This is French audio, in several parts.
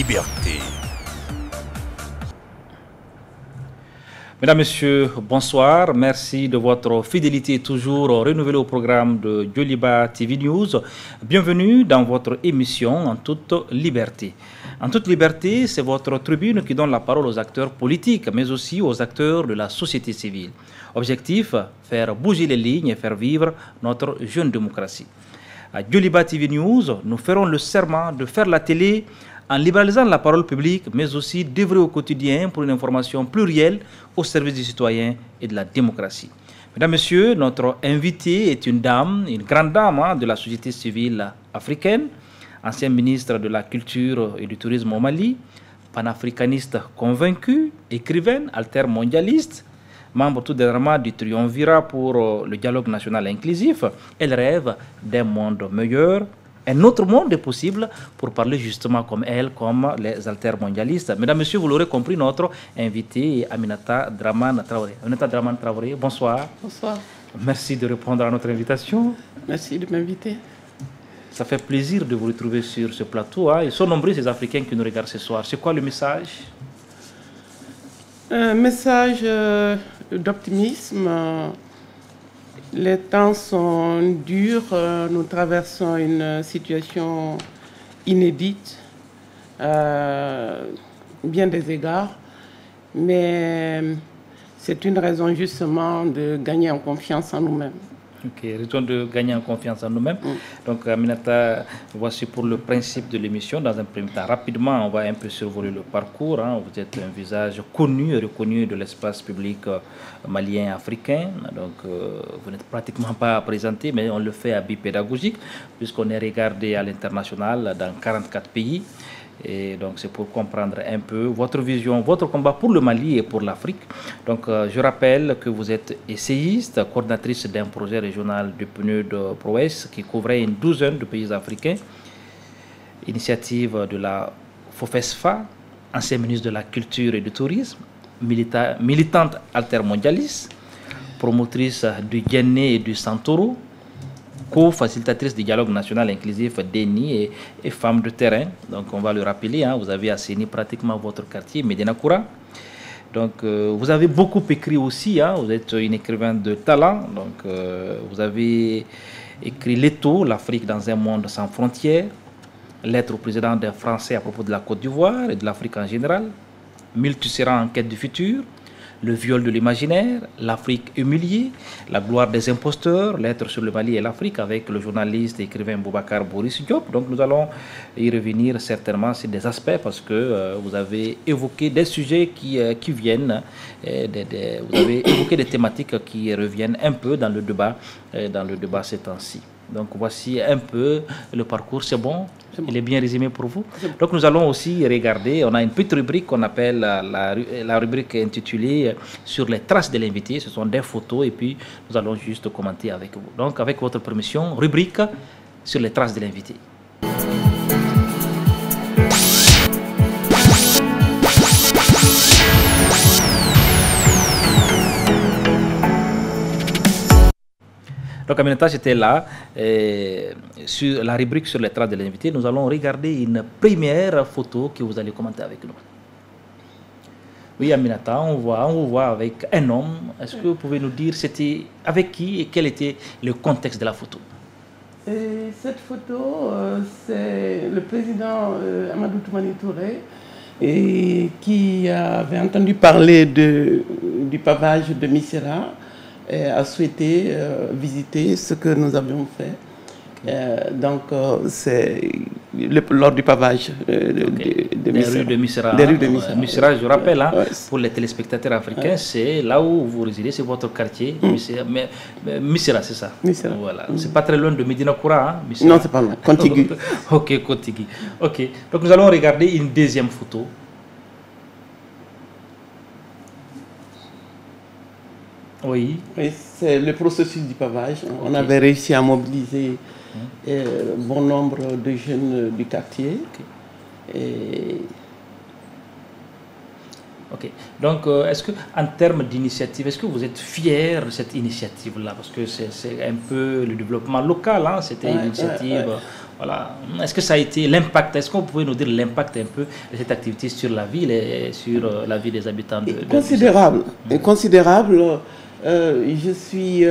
liberté. Mesdames, Messieurs, bonsoir. Merci de votre fidélité toujours renouvelée au programme de Joliba TV News. Bienvenue dans votre émission En toute liberté. En toute liberté, c'est votre tribune qui donne la parole aux acteurs politiques, mais aussi aux acteurs de la société civile. Objectif, faire bouger les lignes et faire vivre notre jeune démocratie. À Joliba TV News, nous ferons le serment de faire la télé en libéralisant la parole publique, mais aussi d'œuvrer au quotidien pour une information plurielle au service des citoyens et de la démocratie. Mesdames, Messieurs, notre invitée est une dame, une grande dame de la société civile africaine, ancienne ministre de la Culture et du Tourisme au Mali, panafricaniste convaincue, écrivaine, altermondialiste, membre tout dernièrement du Triumvirat pour le dialogue national inclusif. Elle rêve d'un monde meilleur. Un autre monde est possible pour parler justement comme elle, comme les altermondialistes. Mesdames, Messieurs, vous l'aurez compris, notre invité est Aminata Dramane Traoré. Aminata Dramane Traoré, bonsoir. Bonsoir. Merci de répondre à notre invitation. Merci de m'inviter. Ça fait plaisir de vous retrouver sur ce plateau. Ils sont nombreux ces Africains qui nous regardent ce soir. C'est quoi le message? Un message d'optimisme. Les temps sont durs, nous traversons une situation inédite, bien des égards, mais c'est une raison justement de gagner en confiance en nous-mêmes. Ok, raison de gagner en confiance en nous-mêmes. Donc, Aminata, voici pour le principe de l'émission. Dans un premier temps, rapidement, on va un peu survoler le parcours. Vous êtes un visage connu et reconnu de l'espace public malien africain. Donc, vous n'êtes pratiquement pas présenté, mais on le fait à but pédagogique, puisqu'on est regardé à l'international dans 44 pays. Et donc, c'est pour comprendre un peu votre vision, votre combat pour le Mali et pour l'Afrique. Donc, je rappelle que vous êtes essayiste, coordinatrice d'un projet régional du PNUD PROES qui couvrait une douzaine de pays africains. Initiative de la FOFESFA, ancienne ministre de la Culture et du Tourisme, militante altermondialiste, promotrice du Guinée et du Santoro, co-facilitatrice du dialogue national inclusif DENI et femme de terrain. Donc on va le rappeler, vous avez assaini pratiquement votre quartier, Médina Koura. Donc vous avez beaucoup écrit aussi, vous êtes une écrivaine de talent. Donc vous avez écrit Leto, l'Afrique dans un monde sans frontières, lettre au président des Français à propos de la Côte d'Ivoire et de l'Afrique en général, Multisera en quête du futur, le viol de l'imaginaire, l'Afrique humiliée, la gloire des imposteurs, lettre sur le Mali et l'Afrique avec le journaliste et écrivain Boubacar Boris Diop. Donc nous allons y revenir certainement sur des aspects parce que vous avez évoqué des sujets qui viennent, vous avez évoqué des thématiques qui reviennent un peu dans le débat ces temps-ci. Donc voici un peu le parcours, c'est bon? Il est bien résumé pour vous. Donc nous allons aussi regarder, on a une petite rubrique qu'on appelle la rubrique intitulée Sur les traces de l'invité. Ce sont des photos et puis nous allons juste commenter avec vous. Donc avec votre permission, rubrique Sur les traces de l'invité. Donc, Aminata, j'étais là, sur la rubrique sur les traces de l'invité. Nous allons regarder une première photo que vous allez commenter avec nous. Oui, Aminata, on vous voit avec un homme. Est-ce que vous pouvez nous dire c'était avec qui et quel était le contexte de la photo? Cette photo, c'est le président Amadou Toumani Touré qui avait entendu parler du pavage de Missira. A souhaité visiter ce que nous avions fait. Donc, c'est lors du pavage des rues de Missira. Missira, je rappelle, pour les téléspectateurs africains, c'est là où vous résidez, c'est votre quartier. Missira, c'est ça. Missira. Voilà. C'est pas très loin de Médina Koura. Non, c'est pas loin. Contigu. Ok, contigu. Ok. Donc, nous allons regarder une deuxième photo. Oui. C'est le processus du pavage. On avait réussi à mobiliser bon nombre de jeunes du quartier. Ok. Donc, est-ce que, en termes d'initiative, est-ce que vous êtes fier de cette initiative-là? Parce que c'est un peu le développement local, hein? C'était une initiative. Voilà. Est-ce que ça a été l'impact? Est-ce qu'on pouvait nous dire l'impact un peu de cette activité sur la ville et sur la vie des habitants considérable. Considérable. Je suis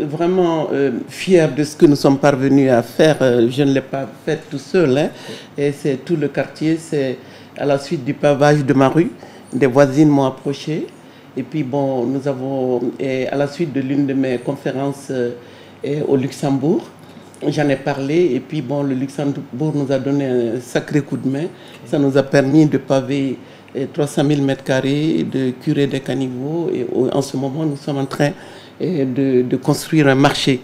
vraiment fier de ce que nous sommes parvenus à faire. Je ne l'ai pas fait tout seul, hein. Et c'est tout le quartier. C'est à la suite du pavage de ma rue. Des voisines m'ont approché. Et puis bon, nous avons, à la suite de l'une de mes conférences au Luxembourg, j'en ai parlé. Et puis bon, le Luxembourg nous a donné un sacré coup de main. Ça nous a permis de paver 300 000 m² de curer des caniveaux. Et en ce moment, nous sommes en train de construire un marché.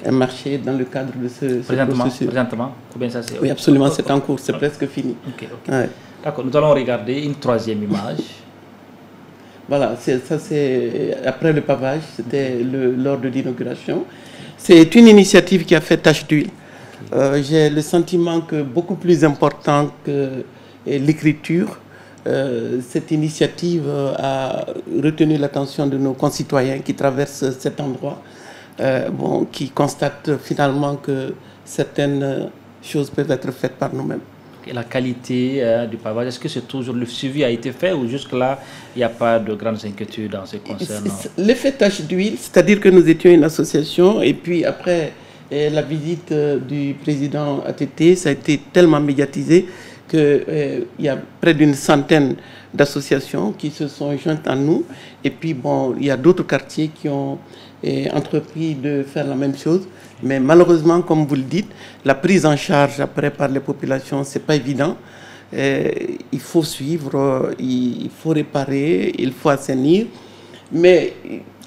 Un marché dans le cadre de ce processus. Présentement, combien ça c'est? Oui, absolument, c'est en cours, c'est presque fini. Okay. Ouais. D'accord, nous allons regarder une troisième image. Voilà, ça c'est après le pavage, c'était lors de l'inauguration. C'est une initiative qui a fait tache d'huile. J'ai le sentiment que beaucoup plus important que l'écriture, cette initiative a retenu l'attention de nos concitoyens qui traversent cet endroit, qui constatent finalement que certaines choses peuvent être faites par nous-mêmes. La qualité du pavage, est-ce que c'est toujours le suivi a été fait ou jusque-là, il n'y a pas de grandes inquiétudes dans ce concernant? L'effet tache d'huile, c'est-à-dire que nous étions une association et puis après la visite du président ATT, ça a été tellement médiatisé qu'il y a près d'une centaine d'associations qui se sont jointes à nous. Et puis bon, il y a d'autres quartiers qui ont entrepris de faire la même chose. Mais malheureusement, comme vous le dites, la prise en charge après par les populations, ce n'est pas évident. Il faut suivre, il faut réparer, il faut assainir. Mais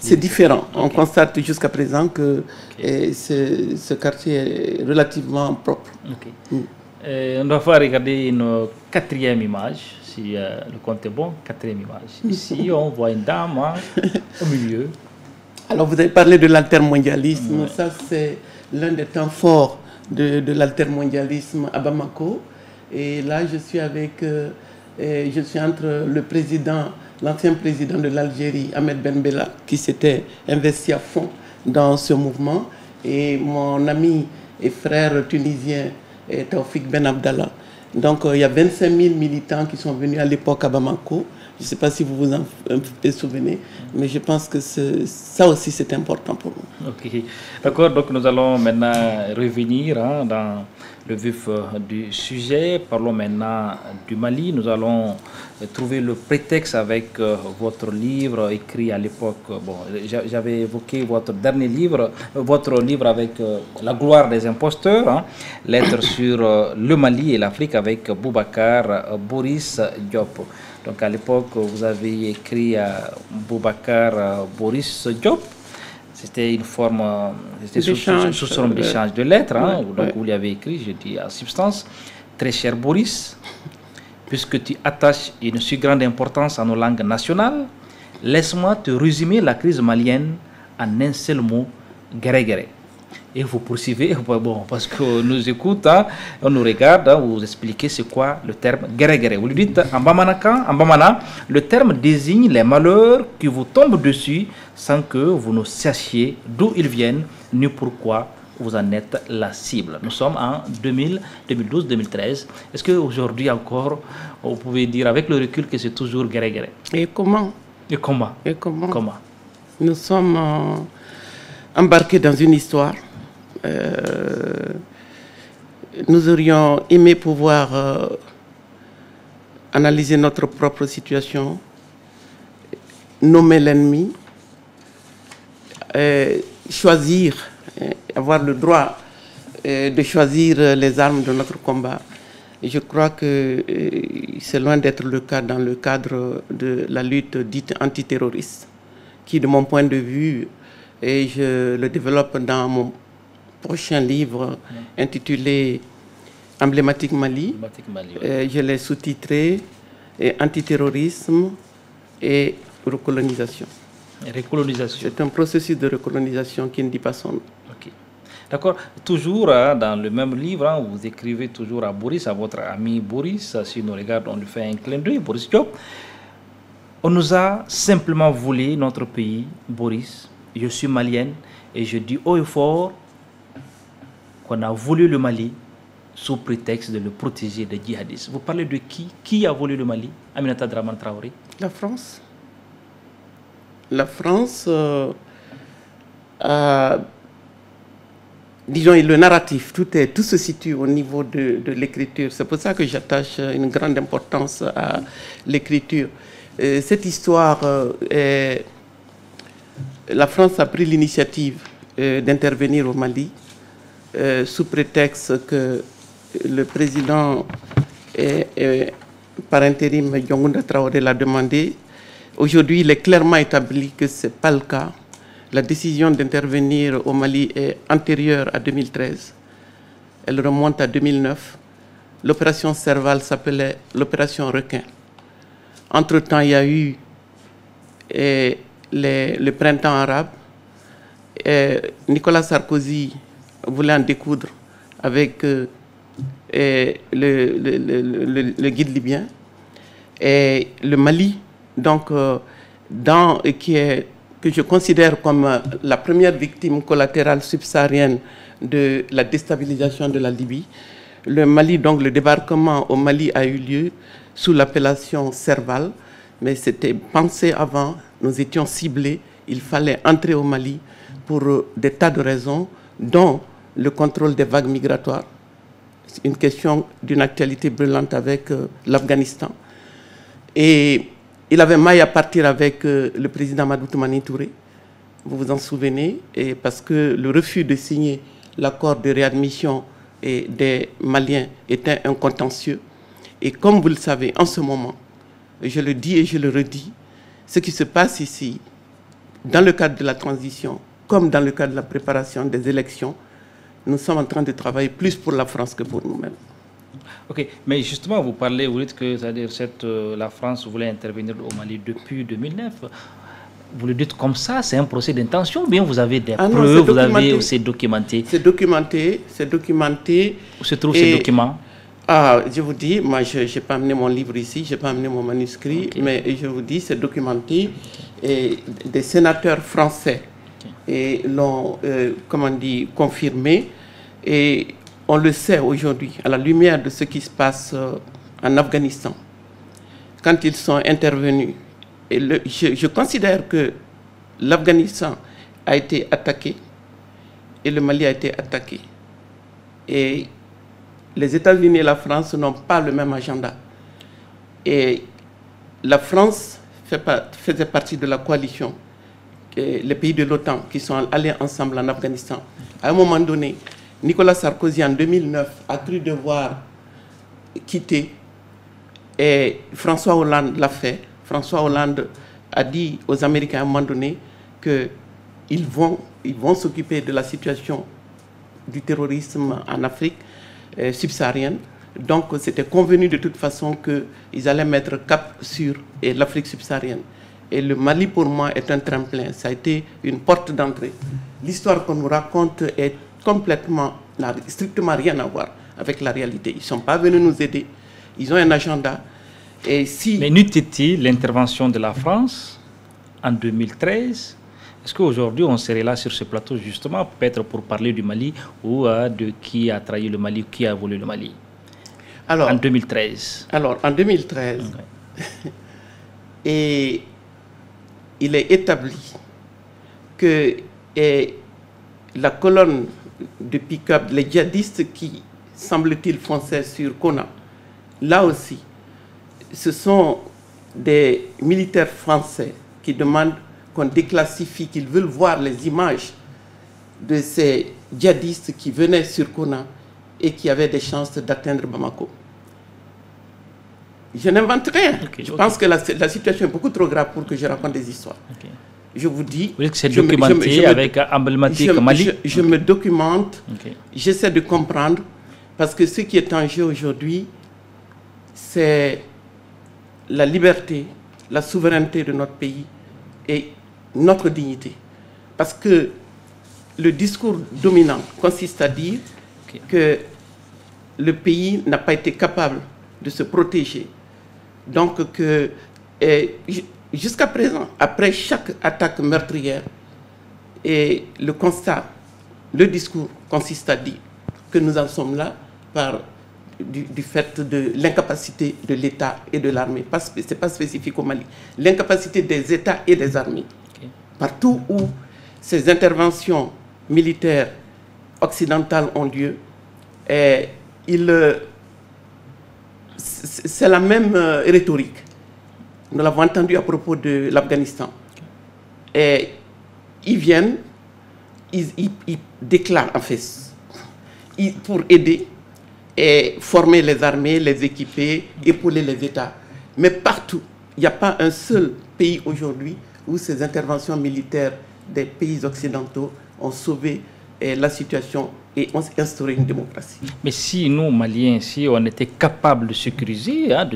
c'est différent. On constate jusqu'à présent que ce quartier est relativement propre. On doit faire regarder une quatrième image, si le compte est bon. Quatrième image. Ici, on voit une dame au milieu. Alors, vous avez parlé de l'altermondialisme. Ça, c'est l'un des temps forts de l'altermondialisme à Bamako. Et là, je suis entre le président, l'ancien président de l'Algérie, Ahmed Ben Bella, qui s'était investi à fond dans ce mouvement, et mon ami et frère tunisien, Taoufik Ben Abdallah. Donc, il y a 25 000 militants qui sont venus à l'époque à Bamako. Je ne sais pas si vous vous en souvenez, mais je pense que ça aussi c'est important pour nous. Ok, d'accord. Donc nous allons maintenant revenir dans le vif du sujet. Parlons maintenant du Mali. Nous allons trouver le prétexte avec votre livre écrit à l'époque. Bon, j'avais évoqué votre dernier livre, votre livre avec La gloire des imposteurs, lettre sur le Mali et l'Afrique avec Boubacar Boris Diop. Donc à l'époque, vous avez écrit à Boubacar Boris Diop. C'était une forme, c'était sous forme d'échange de lettres. Donc vous lui avez écrit, je dis en substance, très cher Boris, puisque tu attaches une si grande importance à nos langues nationales, laisse-moi te résumer la crise malienne en un seul mot, guéré-guéré. Et vous poursuivez, bon, parce qu'on nous écoute, on nous regarde, vous expliquez c'est quoi le terme guéré-guéré. Vous lui dites en Bamana, le terme désigne les malheurs qui vous tombent dessus sans que vous ne sachiez d'où ils viennent ni pourquoi vous en êtes la cible. Nous sommes en 2012-2013. Est-ce qu'aujourd'hui encore, vous pouvez dire avec le recul que c'est toujours guéré-guéré? Et comment? Comment? Nous sommes embarqués dans une histoire. Nous aurions aimé pouvoir analyser notre propre situation, nommer l'ennemi, choisir, avoir le droit de choisir les armes de notre combat. Et je crois que c'est loin d'être le cas dans le cadre de la lutte dite antiterroriste, qui de mon point de vue, et je le développe dans mon prochain livre intitulé Emblématique Mali. Je l'ai sous-titré Antiterrorisme et recolonisation. C'est un processus de recolonisation qui ne dit pas son nom. Okay. D'accord. Toujours dans le même livre, vous écrivez toujours à Boris, à votre ami Boris. Si nous regardons, on lui fait un clin d'œil, Boris Diop. On nous a simplement volé notre pays, Boris. Je suis malienne et je dis haut et fort qu'on a volé le Mali sous prétexte de le protéger des djihadistes. Vous parlez de qui? Qui a volé le Mali? Aminata Dramane Traoré. La France. La France a... Disons, le narratif, tout se situe au niveau de l'écriture. C'est pour ça que j'attache une grande importance à l'écriture. Cette histoire, la France a pris l'initiative d'intervenir au Mali sous prétexte que le président, par intérim, Diongounda Traoré l'a demandé. Aujourd'hui, il est clairement établi que ce n'est pas le cas. La décision d'intervenir au Mali est antérieure à 2013. Elle remonte à 2009. L'opération Serval s'appelait l'opération Requin. Entre-temps, il y a eu le printemps arabe. Nicolas Sarkozy voulait en découdre avec le guide libyen. Et le Mali, donc, que je considère comme la première victime collatérale subsaharienne de la déstabilisation de la Libye. Le Mali, donc le débarquement au Mali a eu lieu sous l'appellation Serval, mais c'était pensé avant, nous étions ciblés, il fallait entrer au Mali pour des tas de raisons, dont le contrôle des vagues migratoires. C'est une question d'une actualité brûlante avec l'Afghanistan. Et il avait maille à partir avec le président Amadou Toumani Touré, vous vous en souvenez, et parce que le refus de signer l'accord de réadmission des Maliens était un contentieux. Et comme vous le savez, en ce moment, je le dis et je le redis, ce qui se passe ici, dans le cadre de la transition, comme dans le cadre de la préparation des élections, nous sommes en train de travailler plus pour la France que pour nous-mêmes. Ok, mais justement, vous dites que la France voulait intervenir au Mali depuis 2009. Vous le dites comme ça, c'est un procès d'intention, ou bien vous avez des preuves, vous avez aussi documenté? C'est documenté, c'est documenté. Où se trouvent ces documents? Je vous dis, moi je n'ai pas amené mon livre ici, je n'ai pas amené mon manuscrit, mais je vous dis, c'est documenté. Et des sénateurs français l'ont, confirmé. Et on le sait aujourd'hui, à la lumière de ce qui se passe en Afghanistan, quand ils sont intervenus. Et je considère que l'Afghanistan a été attaqué et le Mali a été attaqué. Et les États-Unis et la France n'ont pas le même agenda. Et la France faisait partie de la coalition, les pays de l'OTAN qui sont allés ensemble en Afghanistan. À un moment donné, Nicolas Sarkozy, en 2009, a cru devoir quitter et François Hollande l'a fait. François Hollande a dit aux Américains à un moment donné qu'ils vont s'occuper de la situation du terrorisme en Afrique subsaharienne. Donc, c'était convenu de toute façon qu'ils allaient mettre cap sur l'Afrique subsaharienne. Et le Mali, pour moi, est un tremplin. Ça a été une porte d'entrée. L'histoire qu'on nous raconte est n'a strictement rien à voir avec la réalité. Ils ne sont pas venus nous aider. Ils ont un agenda. Et si... Mais n'eût-il l'intervention de la France en 2013? Est-ce qu'aujourd'hui, on serait là sur ce plateau justement, peut-être pour parler du Mali ou de qui a trahi le Mali, qui a volé le Mali? Alors, en 2013. Alors, en 2013, okay. Et il est établi que la colonne de pick-up, les djihadistes qui, semble-t-il, fonçaient sur Kona, là aussi, ce sont des militaires français qui demandent qu'on déclassifie, qu'ils veulent voir les images de ces djihadistes qui venaient sur Kona et qui avaient des chances d'atteindre Bamako. Je n'invente rien. Je pense que la situation est beaucoup trop grave pour que je raconte des histoires. Je vous dis... Vous dites que c'est documenté avec emblématique Mali? Je me documente, j'essaie de comprendre, parce que ce qui est en jeu aujourd'hui, c'est la liberté, la souveraineté de notre pays et notre dignité. Parce que le discours dominant consiste à dire que le pays n'a pas été capable de se protéger. Donc, jusqu'à présent, après chaque attaque meurtrière, et le constat, le discours consiste à dire que nous en sommes là du fait de l'incapacité de l'État et de l'armée. Ce n'est pas spécifique au Mali. L'incapacité des États et des armées. Okay. Partout où ces interventions militaires occidentales ont lieu, c'est la même rhétorique. Nous l'avons entendu à propos de l'Afghanistan. Et ils viennent, ils déclarent en fait, pour aider et former les armées, les équiper, épauler les États. Mais partout, il n'y a pas un seul pays aujourd'hui où ces interventions militaires des pays occidentaux ont sauvé la situation et ont instauré une démocratie. Mais si nous, Maliens, si on était capable de sécuriser, hein,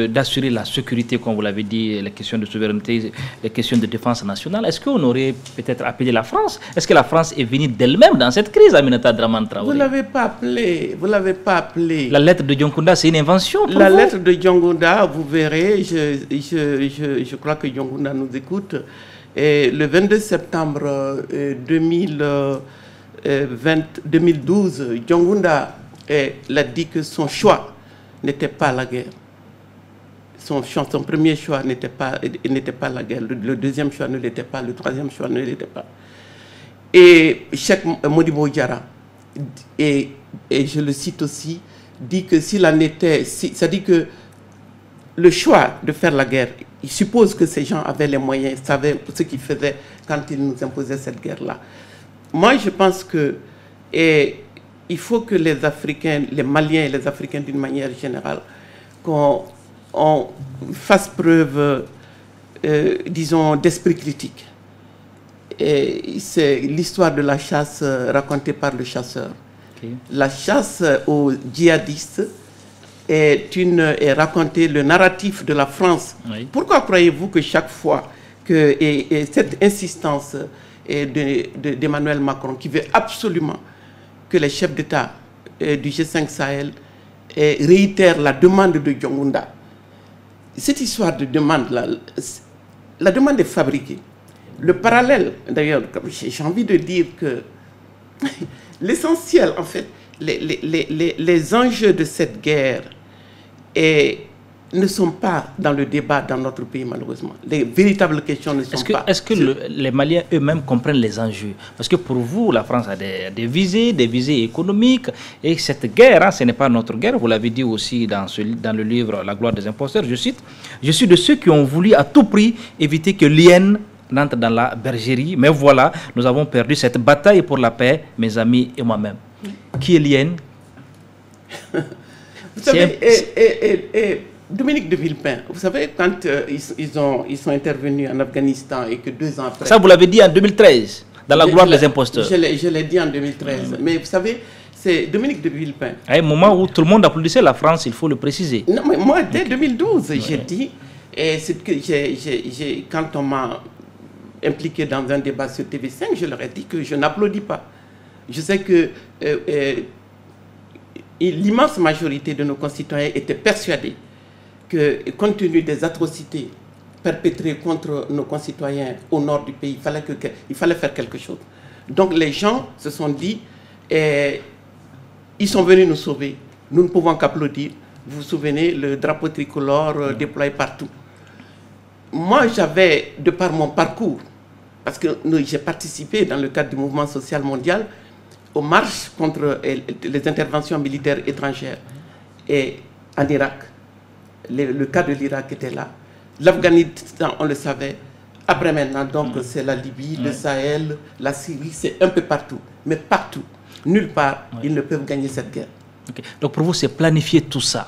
d'assurer la sécurité, comme vous l'avez dit, les questions de souveraineté, les questions de défense nationale, est-ce qu'on aurait peut-être appelé la France? Est-ce que la France est venue d'elle-même dans cette crise, Aminata Dramane Traoré? Vous ne l'avez pas appelé, vous l'avez pas appelé. La lettre de Dioncounda, c'est une invention pour La vous? lettre de Dioncounda, vous verrez, je crois que Dioncounda nous écoute, et le 22 septembre 2012, Dioncounda l'a dit que son choix n'était pas la guerre. Son premier choix n'était pas la guerre. Le deuxième choix ne l'était pas. Le troisième choix ne l'était pas. Et Cheikh Modibo Diarra, et je le cite aussi, dit que s'il en était, ça dit que le choix de faire la guerre, il suppose que ces gens avaient les moyens, savaient ce qu'ils faisaient quand ils nous imposaient cette guerre-là. Moi, je pense que il faut que les Africains, les Maliens et les Africains d'une manière générale, qu'on fasse preuve, disons, d'esprit critique. C'est l'histoire de la chasse racontée par le chasseur. Okay. La chasse aux djihadistes est racontée, le narratif de la France. Oui. Pourquoi croyez-vous que chaque fois que cette insistance d'Emmanuel Macron, qui veut absolument que les chefs d'État du G5 Sahel réitèrent la demande de Dioncounda, cette histoire de demande, la demande est fabriquée. Le parallèle, d'ailleurs, j'ai envie de dire que l'essentiel, en fait, les enjeux de cette guerre ne sont pas dans le débat dans notre pays, malheureusement. Les véritables questions ne sont pas... Est-ce que les Maliens eux-mêmes comprennent les enjeux? Parce que pour vous, la France a des visées économiques, et cette guerre, hein, ce n'est pas notre guerre. Vous l'avez dit aussi dans le livre « La gloire des imposteurs », je cite, « Je suis de ceux qui ont voulu à tout prix éviter que l'hyène n'entre dans la bergerie, mais voilà, nous avons perdu cette bataille pour la paix, mes amis et moi-même. » Qui est l'hyène? Vous savez, Dominique de Villepin, vous savez, quand ils sont intervenus en Afghanistan et que 2 ans après... Ça, vous l'avez dit en 2013, dans La gloire des imposteurs. Je l'ai dit en 2013. Mais vous savez, c'est Dominique de Villepin. À un moment où tout le monde applaudissait la France, il faut le préciser. Non, mais moi, dès 2012, j'ai dit... Et c'est que quand on m'a impliqué dans un débat sur TV5, je leur ai dit que je n'applaudis pas. Je sais que l'immense majorité de nos concitoyens étaient persuadés que, compte tenu des atrocités perpétrées contre nos concitoyens au nord du pays, il fallait faire quelque chose. Donc les gens se sont dit, ils sont venus nous sauver, nous ne pouvons qu'applaudir. Vous vous souvenez, le drapeau tricolore déployé partout. Moi, j'avais, de par mon parcours, parce que j'ai participé dans le cadre du mouvement social mondial aux marches contre les interventions militaires étrangères. Et en Irak, le cas de l'Irak était là. L'Afghanistan, on le savait. Après maintenant, donc, c'est la Libye, le Sahel, la Syrie, c'est un peu partout. Mais partout, nulle part, ils ne peuvent gagner cette guerre. Okay. Donc pour vous, c'est planifier tout ça?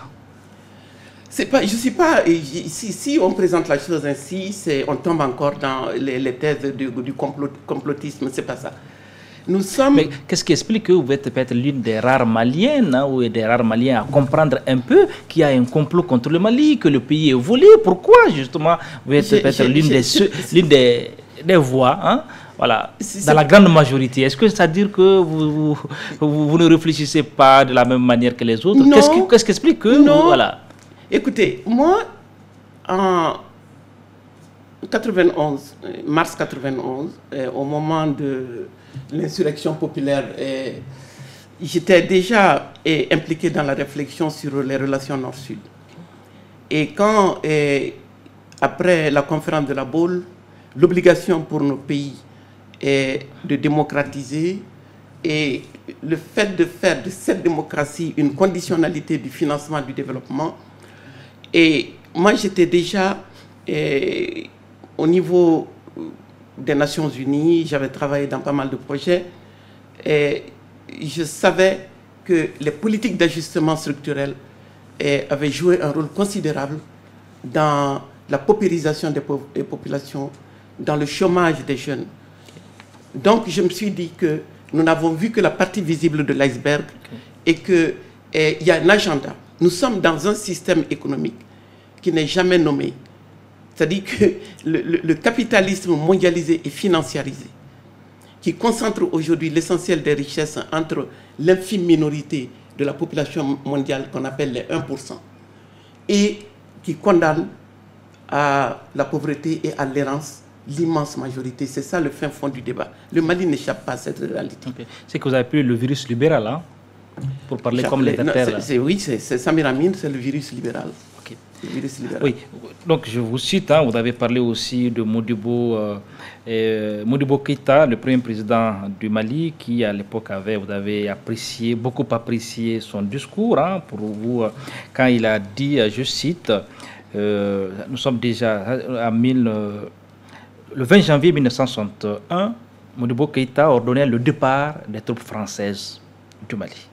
Je ne sais pas, si on présente la chose ainsi, on tombe encore dans les thèses du complotisme, c'est pas ça. Nous sommes... Mais qu'est-ce qui explique que vous êtes peut-être l'une des rares Maliennes, hein, ou des rares Maliens à comprendre un peu qu'il y a un complot contre le Mali, que le pays est volé? Pourquoi justement vous êtes peut-être l'une des voix, hein, voilà, dans la grande majorité? Est-ce que ça veut dire que vous ne réfléchissez pas de la même manière que les autres? Qu'est-ce qui explique que... Non. Voilà. Écoutez, moi, 91, mars 91, au moment de l'insurrection populaire, j'étais déjà impliqué dans la réflexion sur les relations Nord-Sud. Et quand, après la conférence de la Baule, l'obligation pour nos pays est de démocratiser et le fait de faire de cette démocratie une conditionnalité du financement du développement. Et moi, j'étais déjà au niveau des Nations Unies, j'avais travaillé dans pas mal de projets et je savais que les politiques d'ajustement structurel avaient joué un rôle considérable dans la paupérisation des populations, dans le chômage des jeunes. Donc je me suis dit que nous n'avons vu que la partie visible de l'iceberg et qu'il y a un agenda. Nous sommes dans un système économique qui n'est jamais nommé. C'est-à-dire que le capitalisme mondialisé et financiarisé, qui concentre aujourd'hui l'essentiel des richesses entre l'infime minorité de la population mondiale qu'on appelle les 1%, et qui condamne à la pauvreté et à l'errance l'immense majorité. C'est ça le fin fond du débat. Le Mali n'échappe pas à cette réalité. Okay. C'est que vous avez appelé le virus libéral, hein, pour parler comme les terres. Oui, c'est Samir Amin, c'est le virus libéral. Okay. Le virus libéral. Oui, donc je vous cite, hein, vous avez parlé aussi de Modibo Keïta, le premier président du Mali, qui à l'époque vous avez apprécié, beaucoup apprécié son discours, hein, pour vous, quand il a dit, je cite, nous sommes déjà à le 20 janvier 1961, Modibo Keïta ordonnait le départ des troupes françaises du Mali.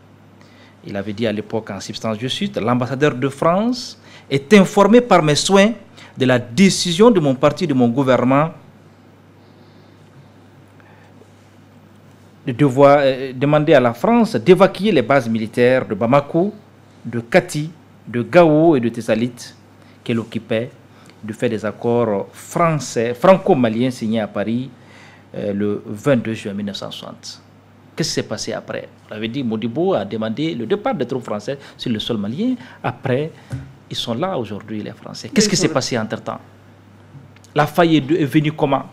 Il avait dit à l'époque en substance, je cite, l'ambassadeur de France est informé par mes soins de la décision de mon parti, de mon gouvernement, de devoir demander à la France d'évacuer les bases militaires de Bamako, de Kati, de Gao et de Tessalit qu'elle occupait, du fait des accords franco-maliens signés à Paris le 22 juin 1960. Qu'est-ce qui s'est passé après? On avait dit Modibo a demandé le départ des troupes françaises sur le sol malien. Après, ils sont là aujourd'hui, les Français. Qu'est-ce qui s'est passé entre-temps? La faille est venue comment?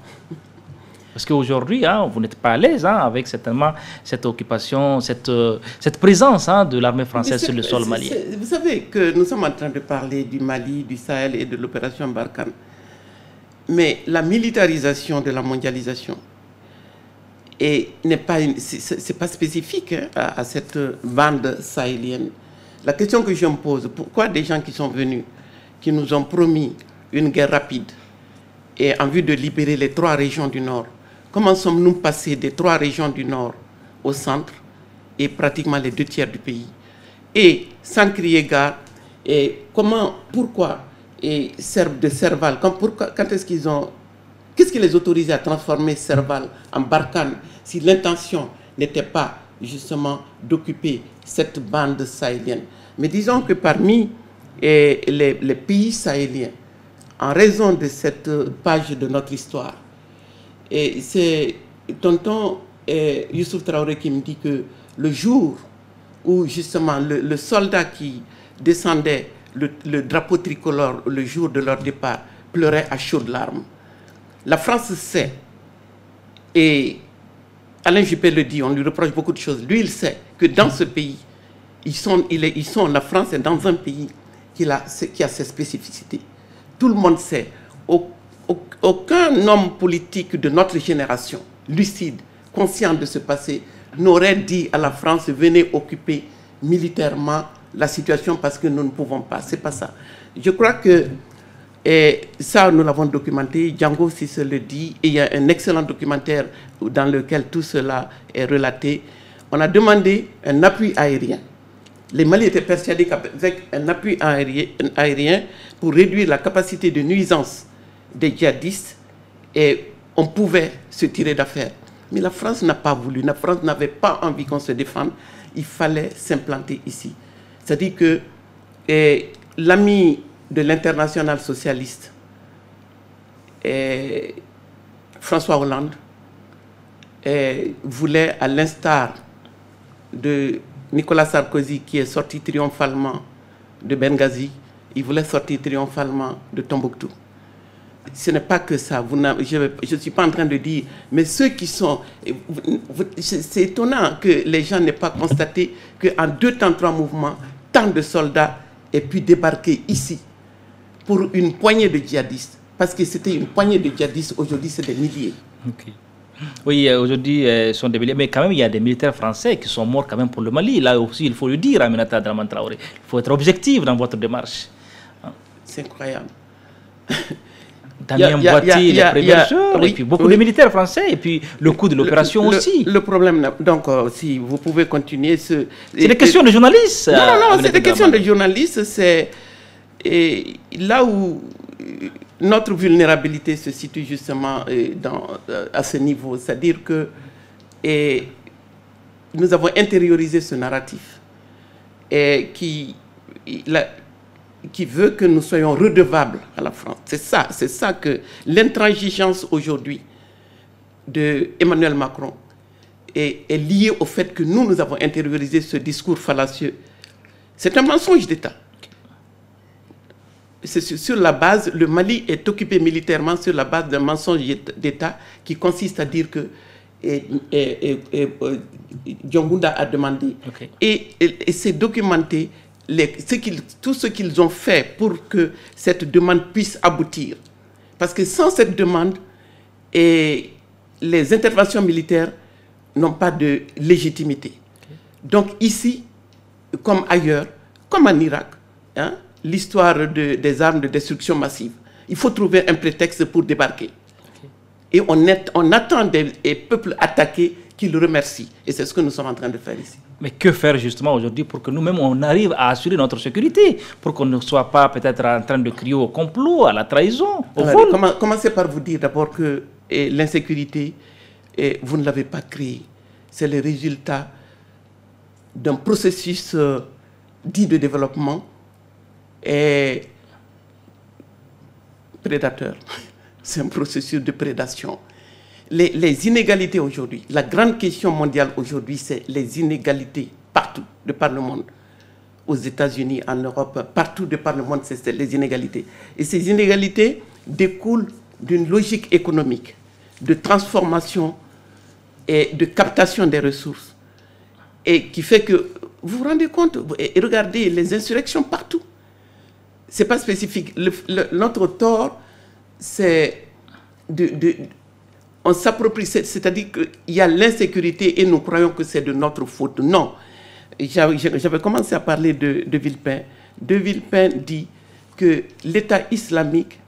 Parce qu'aujourd'hui, hein, vous n'êtes pas à l'aise, hein, avec certainement cette occupation, cette présence, hein, de l'armée française sur le sol malien. Vous savez que nous sommes en train de parler du Mali, du Sahel et de l'opération Barkhane. Mais la militarisation de la mondialisation n'est pas, c'est pas spécifique, hein, à cette bande sahélienne. La question que je me pose, pourquoi des gens qui sont venus, qui nous ont promis une guerre rapide et en vue de libérer les 3 régions du Nord, comment sommes-nous passés des 3 régions du Nord au centre et pratiquement les 2 tiers du pays? Et sans crier gare, et pourquoi de Serval, quand est-ce qu'ils ont... Qu'est-ce qui les autorisait à transformer Serval en Barkhane si l'intention n'était pas justement d'occuper cette bande sahélienne? Mais disons que parmi les pays sahéliens, en raison de cette page de notre histoire, et c'est tonton Youssouf Traoré qui me dit que le jour où justement le soldat qui descendait le drapeau tricolore le jour de leur départ pleurait à chaudes larmes. La France sait, et Alain Juppé le dit, on lui reproche beaucoup de choses, lui il sait que dans ce pays, la France est dans un pays qui a ses spécificités. Tout le monde sait, aucun homme politique de notre génération, lucide, conscient de ce passé, n'aurait dit à la France, venez occuper militairement la situation parce que nous ne pouvons pas. C'est pas ça. Je crois que ça, nous l'avons documenté. Django Cissé le dit, et il y a un excellent documentaire dans lequel tout cela est relaté. On a demandé un appui aérien. Les Maliens étaient persuadés qu'avec un appui aérien pour réduire la capacité de nuisance des djihadistes, et on pouvait se tirer d'affaire. Mais la France n'a pas voulu. La France n'avait pas envie qu'on se défende. Il fallait s'implanter ici. C'est-à-dire que l'ami de l'international socialiste, François Hollande, voulait, à l'instar de Nicolas Sarkozy, qui est sorti triomphalement de Benghazi, il voulait sortir triomphalement de Tombouctou. ce n'est pas que ça. Je ne suis pas en train de dire, mais ceux qui sont... C'est étonnant que les gens n'aient pas constaté qu'en 2 temps, 3 mouvements, tant de soldats aient pu débarquer ici pour une poignée de djihadistes. Parce que c'était une poignée de djihadistes, aujourd'hui c'est des milliers. Okay. Oui, aujourd'hui, sont des milliers, mais quand même, il y a des militaires français qui sont morts quand même pour le Mali. Là aussi, il faut le dire, Aminata Dramane Traoré. Il faut être objectif dans votre démarche. C'est incroyable. Damien Boitier, les premiers jours, et puis beaucoup de militaires français, et puis le coût de l'opération aussi. Le problème, donc, si vous pouvez continuer... C'est des questions de journalistes. Non, c'est des questions de journalistes. C'est là où notre vulnérabilité se situe justement à ce niveau. C'est-à-dire que nous avons intériorisé ce narratif qui veut que nous soyons redevables à la France. C'est ça que l'intransigeance aujourd'hui de Emmanuel Macron est liée au fait que nous avons intériorisé ce discours fallacieux. C'est un mensonge d'État. C'est sur la base, le Mali est occupé militairement sur la base d'un mensonge d'État qui consiste à dire que Diongounda a demandé. Okay. Et c'est documenté tout ce qu'ils ont fait pour que cette demande puisse aboutir. Parce que sans cette demande, les interventions militaires n'ont pas de légitimité. Okay. Donc ici, comme ailleurs, comme en Irak, hein, l'histoire des armes de destruction massive, il faut trouver un prétexte pour débarquer. Okay. Et on attend des peuples attaqués qui le remercient. Et c'est ce que nous sommes en train de faire ici. Mais que faire justement aujourd'hui pour que nous-mêmes, on arrive à assurer notre sécurité, pour qu'on ne soit pas peut-être en train de crier au complot, à la trahison, au vol. Commencez par vous dire d'abord que l'insécurité, vous ne l'avez pas créée. C'est le résultat d'un processus dit de développement et prédateur. C'est un processus de prédation. Les inégalités aujourd'hui, la grande question mondiale aujourd'hui, c'est les inégalités partout, de par le monde. Aux États-Unis, en Europe, partout de par le monde, c'est les inégalités. Et ces inégalités découlent d'une logique économique, de transformation et de captation des ressources. Et qui fait que, vous vous rendez compte, et regardez les insurrections partout. Ce n'est pas spécifique. Notre tort, c'est on s'approprie, c'est-à-dire qu'il y a l'insécurité et nous croyons que c'est de notre faute. Non. J'avais commencé à parler de Villepin. De Villepin dit que l'État islamique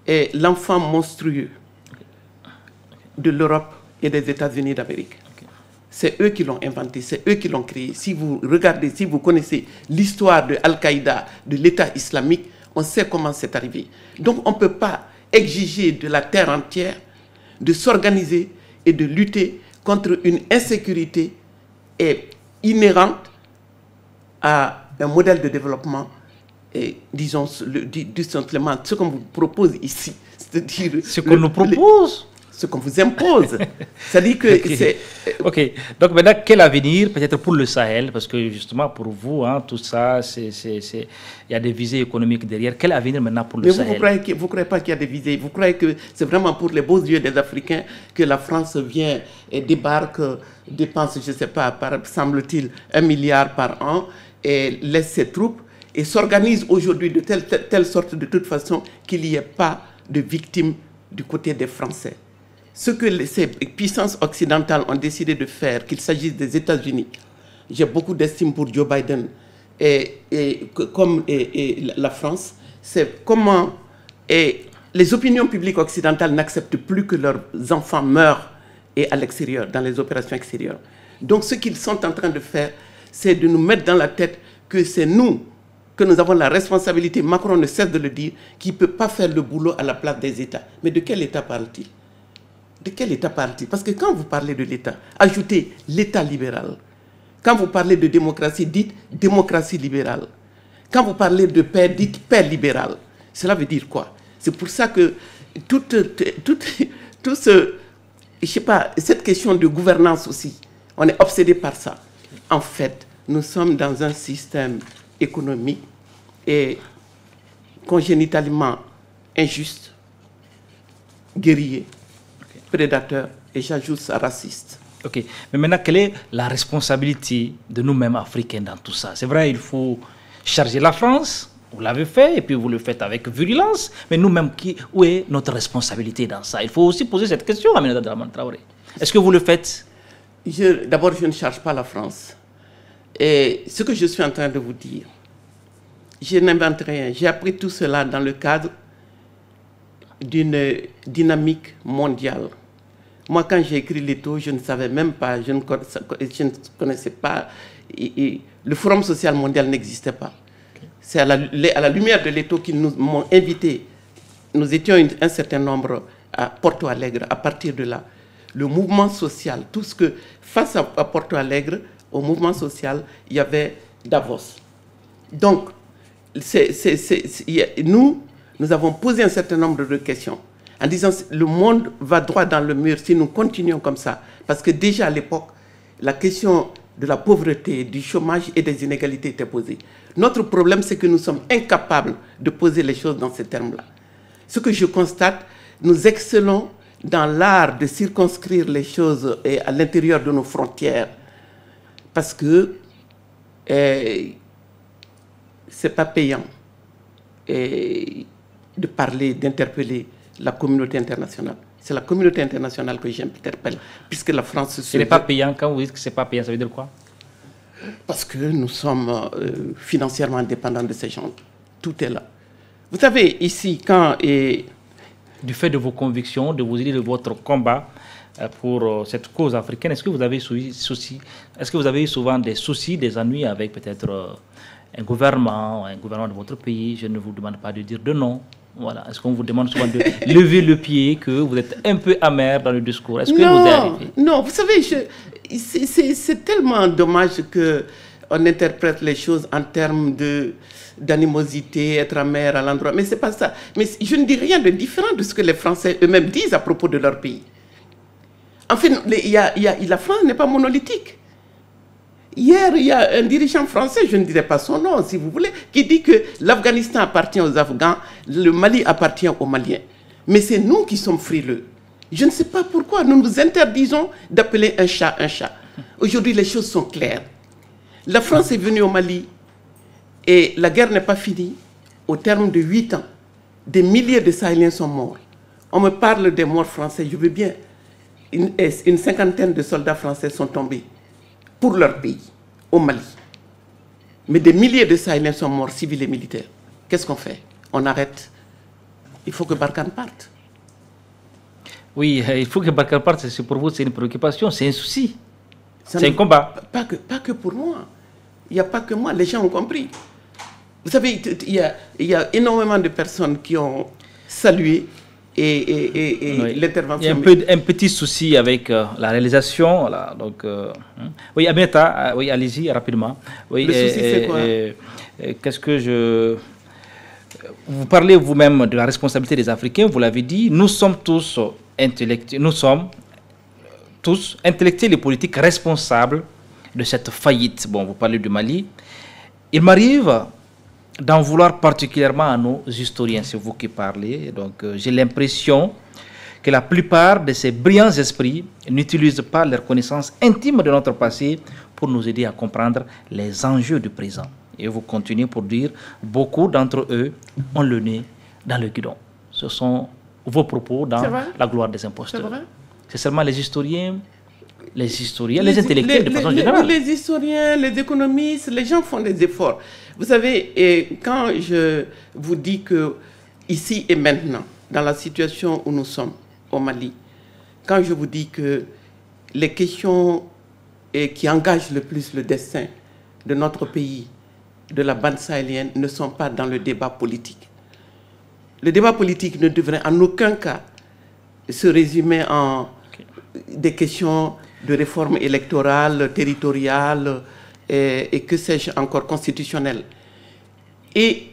est l'enfant monstrueux de l'Europe et des États-Unis d'Amérique. C'est eux qui l'ont inventé, c'est eux qui l'ont créé. Si vous regardez, si vous connaissez l'histoire de Al-Qaïda, de l'État islamique, on sait comment c'est arrivé. Donc on ne peut pas exiger de la terre entière de s'organiser et de lutter contre une insécurité inhérente à un modèle de développement, et disons, simplement, ce qu'on vous propose ici. C'est-à-dire ce qu'on nous propose, ce qu'on vous impose. C'est-à-dire que c'est... Ok. Donc maintenant, quel avenir peut-être pour le Sahel? Parce que justement, pour vous, hein, tout ça, il y a des visées économiques derrière. Quel avenir maintenant pour le Sahel? Vous ne croyez pas qu'il y a des visées? Vous croyez que c'est vraiment pour les beaux yeux des Africains que la France vient et débarque, dépense, je ne sais pas, semble-t-il, 1 milliard par an et laisse ses troupes et s'organise aujourd'hui de telle sorte, de toute façon, qu'il n'y ait pas de victimes du côté des Français. Ce que ces puissances occidentales ont décidé de faire, qu'il s'agisse des États-Unis, j'ai beaucoup d'estime pour Joe Biden et la France, c'est comment les opinions publiques occidentales n'acceptent plus que leurs enfants meurent à l'extérieur, dans les opérations extérieures. Donc ce qu'ils sont en train de faire, c'est de nous mettre dans la tête que c'est nous, que nous avons la responsabilité, Macron ne cesse de le dire, qui ne peut pas faire le boulot à la place des États. Mais de quel État parle-t-il? De quel État parle-t-il? Parce que quand vous parlez de l'État, ajoutez l'État libéral. Quand vous parlez de démocratie, dites démocratie libérale. Quand vous parlez de paix, dites paix libérale. Cela veut dire quoi? C'est pour ça que je sais pas, cette question de gouvernance aussi, on est obsédé par ça. En fait, nous sommes dans un système économique et congénitalement injuste, guerrier, prédateur, et j'ajoute ça, raciste. Ok, mais maintenant, quelle est la responsabilité de nous-mêmes Africains dans tout ça? C'est vrai, il faut charger la France, vous l'avez fait, et puis vous le faites avec virulence, mais nous-mêmes, où est notre responsabilité dans ça? Il faut aussi poser cette question à Aminata Dramane Traoré. Est-ce que vous le faites? D'abord, je ne charge pas la France. Et ce que je suis en train de vous dire, je n'invente rien. J'ai appris tout cela dans le cadre d'une dynamique mondiale. Moi, quand j'ai écrit l'Étau, je ne savais même pas, je ne connaissais pas, le Forum social mondial n'existait pas. C'est à la lumière de l'Étau qu'ils nous m'ont invité. Nous étions un certain nombre à Porto Alegre. À partir de là, le mouvement social, tout ce que, face à Porto Alegre, au mouvement social, il y avait Davos. Donc, nous avons posé un certain nombre de questions en disant que le monde va droit dans le mur si nous continuons comme ça. Parce que déjà à l'époque, la question de la pauvreté, du chômage et des inégalités était posée. Notre problème, c'est que nous sommes incapables de poser les choses dans ces termes-là. Ce que je constate, nous excellons dans l'art de circonscrire les choses à l'intérieur de nos frontières. Parce que c'est pas payant de parler, d'interpeller la communauté internationale. C'est la communauté internationale que j'interpelle, puisque la France... Ce n'est pas payant. Quand vous dites que ce n'est pas payant, ça veut dire quoi? Parce que nous sommes financièrement indépendants de ces gens. Tout est là. Vous savez, ici, quand... Du fait de vos convictions, de vos idées, de votre combat pour cette cause africaine, est-ce que vous avez eu souvent des soucis, des ennuis avec peut-être un gouvernement de votre pays? Je ne vous demande pas de dire de non. Voilà. Est-ce qu'on vous demande souvent de lever le pied, que vous êtes un peu amer dans le discours? Est-ce que vous est arrivé? Non, vous savez, c'est tellement dommage qu'on interprète les choses en termes d'animosité, être amer à l'endroit. Mais c'est pas ça. Mais je ne dis rien de différent de ce que les Français eux-mêmes disent à propos de leur pays. En fait, la France n'est pas monolithique. Hier, il y a un dirigeant français, je ne dirai pas son nom si vous voulez, qui dit que l'Afghanistan appartient aux Afghans, le Mali appartient aux Maliens. Mais c'est nous qui sommes frileux. Je ne sais pas pourquoi nous nous interdisons d'appeler un chat un chat. Aujourd'hui, les choses sont claires. La France est venue au Mali et la guerre n'est pas finie. Au terme de 8 ans, des milliers de Sahéliens sont morts. On me parle des morts français, je veux bien. Une cinquantaine de soldats français sont tombés pour leur pays, au Mali. Mais des milliers de Sahéliens sont morts, civils et militaires. Qu'est-ce qu'on fait? On arrête. Il faut que Barkhane parte. Oui, il faut que Barkhane parte. Pour vous, c'est une préoccupation, c'est un souci. C'est un combat. Pas que pour moi. Il n'y a pas que moi, les gens ont compris. Vous savez, il y a énormément de personnes qui ont salué et l'intervention. Il y a un petit souci avec la réalisation. Voilà, donc, oui, Aminata, oui, allez-y rapidement. Oui, le souci, c'est quoi? Qu'est-ce que vous parlez vous-même de la responsabilité des Africains, vous l'avez dit, nous sommes tous intellectuels, et politiques responsables de cette faillite. Bon, vous parlez du Mali. Il m'arrive d'en vouloir particulièrement à nos historiens, c'est vous qui parlez. Donc, j'ai l'impression que la plupart de ces brillants esprits n'utilisent pas leur connaissance intime de notre passé pour nous aider à comprendre les enjeux du présent. Et vous continuez pour dire, beaucoup d'entre eux ont le nez dans le guidon. Ce sont vos propos dans la gloire des imposteurs. C'est seulement les historiens, les intellectuels de façon générale. Les historiens, les économistes, les gens font des efforts. Vous savez, et quand je vous dis que ici et maintenant, dans la situation où nous sommes au Mali, quand je vous dis que les questions qui engagent le plus le destin de notre pays, de la bande sahélienne, ne sont pas dans le débat politique. Le débat politique ne devrait en aucun cas se résumer en des questions de réforme électorale, territoriale et que sais-je encore constitutionnelle. Et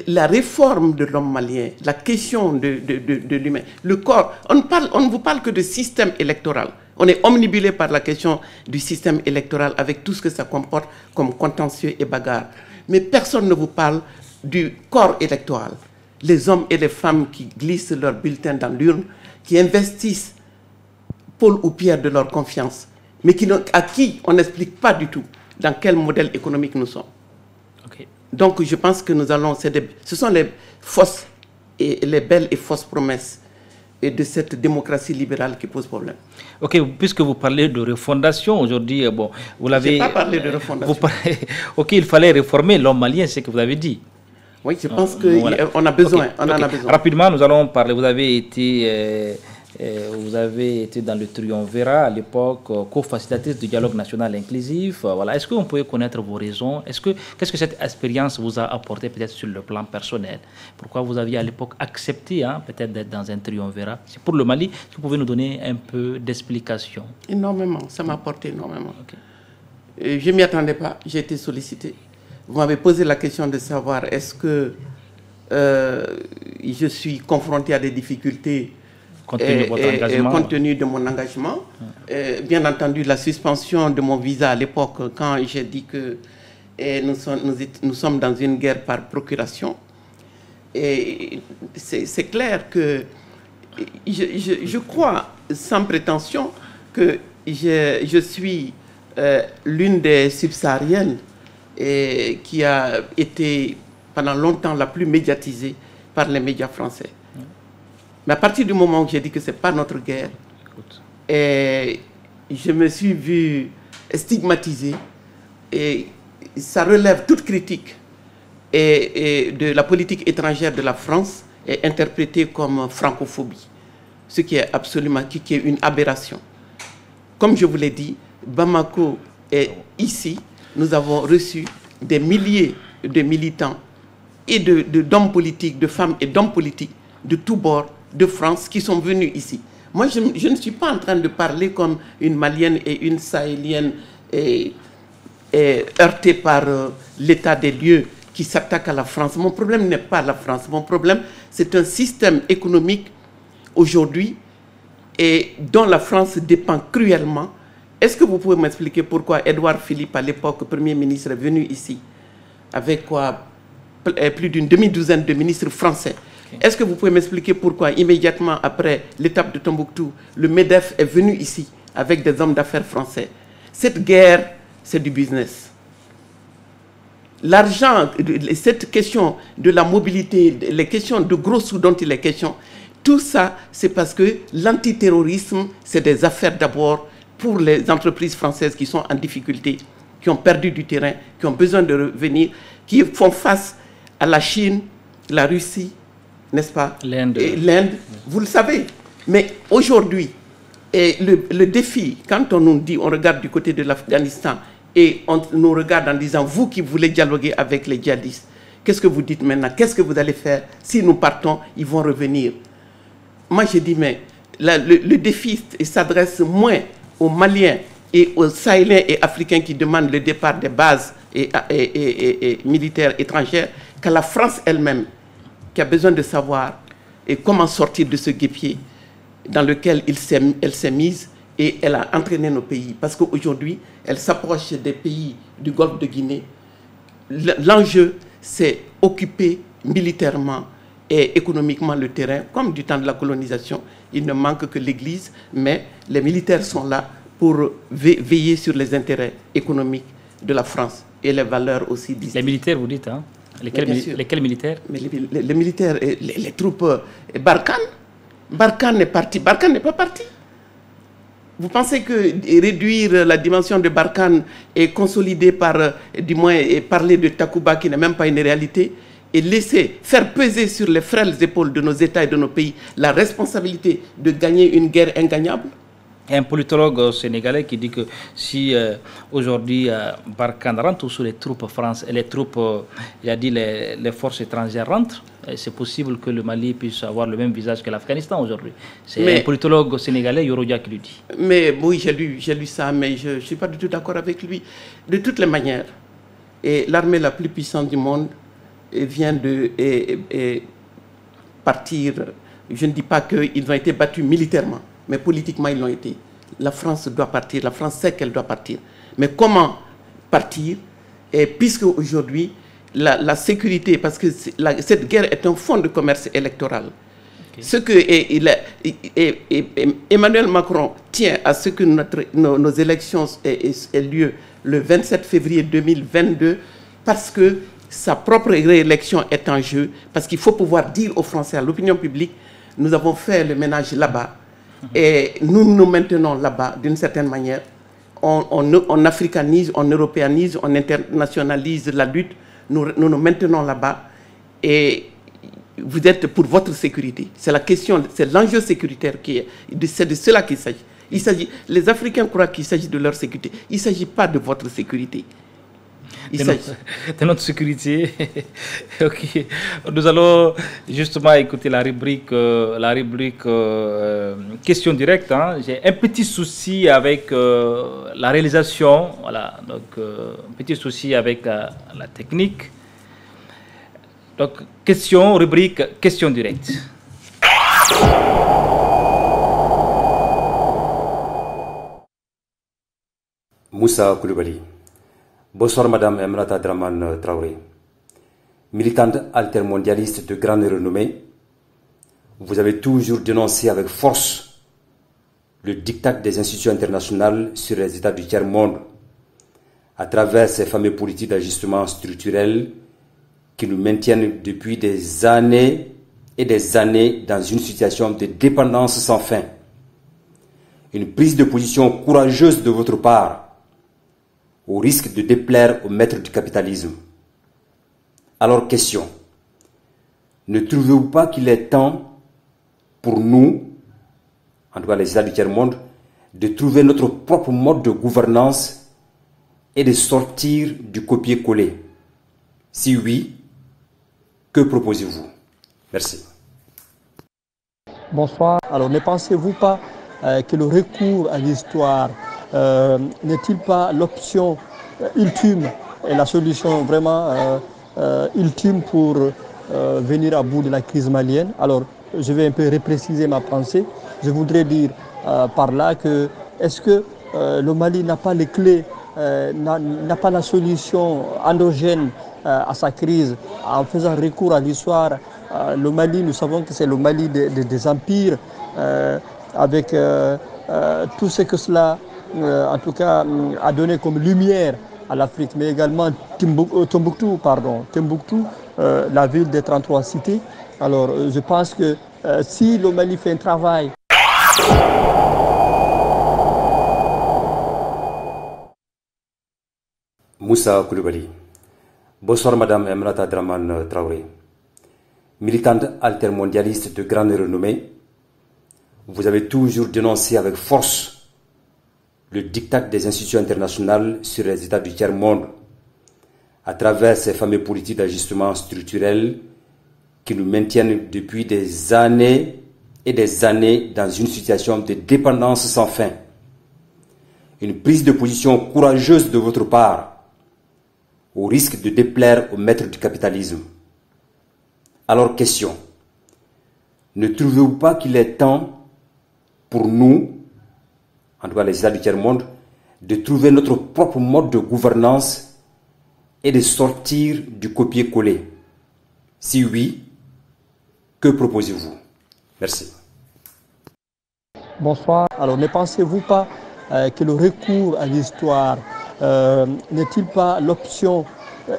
la réforme de l'homme malien, la question de l'humain, le corps, on ne vous parle que de système électoral. On est omnibulé par la question du système électoral avec tout ce que ça comporte comme contentieux et bagarre. Mais personne ne vous parle du corps électoral. Les hommes et les femmes qui glissent leurs bulletins dans l'urne qui investissent Paul ou Pierre de leur confiance, mais à qui on n'explique pas du tout dans quel modèle économique nous sommes. Okay. Donc je pense que nous allons... ce sont les fausses et les belles et fausses promesses et de cette démocratie libérale qui pose problème. Ok, puisque vous parlez de refondation aujourd'hui, bon, vous l'avez... Je n'ai pas parlé de refondation. Ok, il fallait réformer l'homme malien, c'est ce que vous avez dit. Oui, je pense qu'on a besoin, on en a besoin. Rapidement, nous allons parler, vous avez été dans le triumvirat à l'époque, co-facilitatrice du dialogue national inclusif. Voilà. Est-ce qu'on peut connaître vos raisons? Qu'est-ce que cette expérience vous a apporté peut-être sur le plan personnel? Pourquoi vous aviez à l'époque accepté peut-être d'être dans un triumvirat? C'est pour le Mali, est-ce que vous pouvez nous donner un peu d'explication? Énormément, ça m'a apporté énormément. Okay. Je ne m'y attendais pas, j'ai été sollicité. Vous m'avez posé la question de savoir est-ce que je suis confronté à des difficultés compte tenu de mon engagement. Bien entendu, la suspension de mon visa à l'époque, quand j'ai dit que nous sommes dans une guerre par procuration, et c'est clair que je crois, sans prétention, que je suis l'une des subsahariennes qui a été pendant longtemps la plus médiatisée par les médias français. Mais à partir du moment où j'ai dit que ce n'est pas notre guerre, et je me suis vu stigmatisé, et ça relève toute critique et de la politique étrangère de la France est interprétée comme francophobie, ce qui est absolument qui est une aberration. Comme je vous l'ai dit, Bamako est ici, nous avons reçu des milliers de militants et d'hommes politiques, de femmes et d'hommes politiques de tous bords de France qui sont venus ici. Moi, je ne suis pas en train de parler comme une Malienne et une Sahélienne heurtée par l'état des lieux qui s'attaque à la France. Mon problème n'est pas la France. Mon problème, c'est un système économique aujourd'hui et dont la France dépend cruellement. Est-ce que vous pouvez m'expliquer pourquoi Édouard Philippe, à l'époque Premier ministre, est venu ici avec quoi plus d'une demi-douzaine de ministres français? Est-ce que vous pouvez m'expliquer pourquoi, immédiatement après l'étape de Tombouctou, le MEDEF est venu ici avec des hommes d'affaires français? Cette guerre, c'est du business. L'argent, cette question de la mobilité, les questions de gros sous dont il est question, tout ça, c'est parce que l'antiterrorisme, c'est des affaires d'abord pour les entreprises françaises qui sont en difficulté, qui ont perdu du terrain, qui ont besoin de revenir, qui font face à la Chine, la Russie, n'est-ce pas? L'Inde. Vous le savez. Mais aujourd'hui, le défi, quand on nous dit, on regarde du côté de l'Afghanistan et on nous regarde en disant, vous qui voulez dialoguer avec les djihadistes, qu'est-ce que vous dites maintenant? Qu'est-ce que vous allez faire? Si nous partons, ils vont revenir. Moi, je dis, mais le défi s'adresse moins aux Maliens et aux Sahéliens et Africains qui demandent le départ des bases et militaires étrangères qu'à la France elle-même, qui a besoin de savoir comment sortir de ce guêpier dans lequel elle s'est mise et elle a entraîné nos pays. Parce qu'aujourd'hui, elle s'approche des pays du Golfe de Guinée. L'enjeu, c'est occuper militairement et économiquement le terrain, comme du temps de la colonisation. Il ne manque que l'Église, mais les militaires sont là pour veiller sur les intérêts économiques de la France et les valeurs aussi d'Israël. Les militaires, vous dites, hein? Lesquels militaires? Mais les militaires, les troupes Barkhane. Barkhane est parti. Barkhane n'est pas parti. Vous pensez que réduire la dimension de Barkhane et consolider du moins, parler de Takuba qui n'est même pas une réalité, et faire peser sur les frêles épaules de nos États et de nos pays la responsabilité de gagner une guerre ingagnable? Un politologue sénégalais qui dit que si aujourd'hui Barkhane rentre sous les troupes françaises, les troupes, il a dit les forces étrangères rentrent, c'est possible que le Mali puisse avoir le même visage que l'Afghanistan aujourd'hui. C'est un politologue sénégalais, Yorodia, qui le dit. Mais oui, j'ai lu ça, mais je ne suis pas du tout d'accord avec lui. De toutes les manières, l'armée la plus puissante du monde vient de partir. Je ne dis pas qu'ils ont été battus militairement, mais politiquement, ils l'ont été. La France doit partir. La France sait qu'elle doit partir. Mais comment partir? Et puisque aujourd'hui, la sécurité, parce que cette guerre est un fonds de commerce électoral. Ce que Emmanuel Macron tient à ce que nos élections aient lieu le 27 février 2022 parce que sa propre réélection est en jeu, parce qu'il faut pouvoir dire aux Français, à l'opinion publique, nous avons fait le ménage là-bas et nous nous maintenons là-bas d'une certaine manière. On africanise, on européanise, on internationalise la lutte, nous maintenons là-bas et vous êtes pour votre sécurité. C'est la question, c'est l'enjeu sécuritaire c'est de cela qu'il s'agit. Les Africains croient qu'il s'agit de leur sécurité. Il ne s'agit pas de votre sécurité. De notre sécurité. Ok. Nous allons justement écouter la rubrique question directe. Hein. J'ai un petit souci avec la réalisation. Voilà. Donc, un petit souci avec la technique. Donc, rubrique question directe. Moussa Koulibaly. Bonsoir Madame Emrata Draman Traoré. Militante altermondialiste de grande renommée, vous avez toujours dénoncé avec force le diktat des institutions internationales sur les États du tiers-monde à travers ces fameux politiques d'ajustement structurel qui nous maintiennent depuis des années et des années dans une situation de dépendance sans fin. Une prise de position courageuse de votre part au risque de déplaire aux maîtres du capitalisme. Alors question, ne trouvez-vous pas qu'il est temps pour nous, en tout cas les États du tiers-monde, de trouver notre propre mode de gouvernance et de sortir du copier-coller? Si oui, que proposez-vous? Merci. Bonsoir. Alors ne pensez-vous pas que le recours à l'histoire n'est-il pas l'option ultime et la solution vraiment ultime pour venir à bout de la crise malienne? Alors, je vais un peu repréciser ma pensée. Je voudrais dire par là que est-ce que le Mali n'a pas les clés, n'a pas la solution endogène à sa crise en faisant recours à l'histoire? Le Mali, nous savons que c'est le Mali des empires, avec tout ce que cela en tout cas, a donné comme lumière à l'Afrique, mais également Tombouctou, la ville des 33 cités. Alors, je pense que si le Mali fait un travail... Moussa Koulibaly. Bonsoir Madame Emrata Draman Traoré. Militante altermondialiste de grande renommée, vous avez toujours dénoncé avec force le diktat des institutions internationales sur les États du tiers-monde à travers ces fameux politiques d'ajustement structurel qui nous maintiennent depuis des années et des années dans une situation de dépendance sans fin. Une prise de position courageuse de votre part au risque de déplaire aux maîtres du capitalisme. Alors question, ne trouvez-vous pas qu'il est temps pour nous, en tout cas les États du tiers-monde, de trouver notre propre mode de gouvernance et de sortir du copier-coller? Si oui, que proposez-vous? Merci. Bonsoir. Alors ne pensez-vous pas que le recours à l'histoire n'est-il pas l'option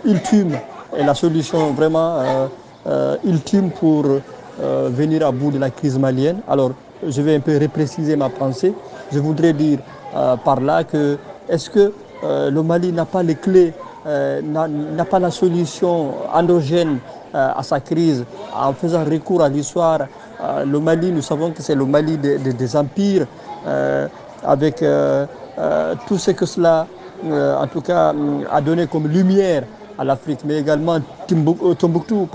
ultime et la solution vraiment ultime pour venir à bout de la crise malienne? Alors, je vais un peu repréciser ma pensée. Je voudrais dire par là que est-ce que le Mali n'a pas les clés, n'a pas la solution endogène à sa crise en faisant recours à l'histoire? Le Mali, nous savons que c'est le Mali des empires, avec tout ce que cela en tout cas a donné comme lumière à l'Afrique, mais également Tombouctou,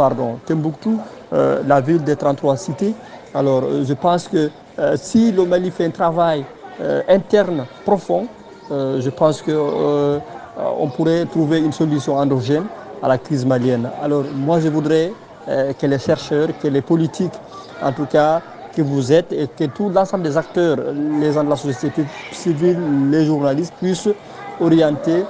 la ville des 33 cités. Alors je pense que si le Mali fait un travail interne profond, je pense qu'on pourrait trouver une solution endogène à la crise malienne. Alors moi je voudrais que les chercheurs, que les politiques, en tout cas que vous êtes, et que tout l'ensemble des acteurs, les gens de la société civile, les journalistes, puissent orienter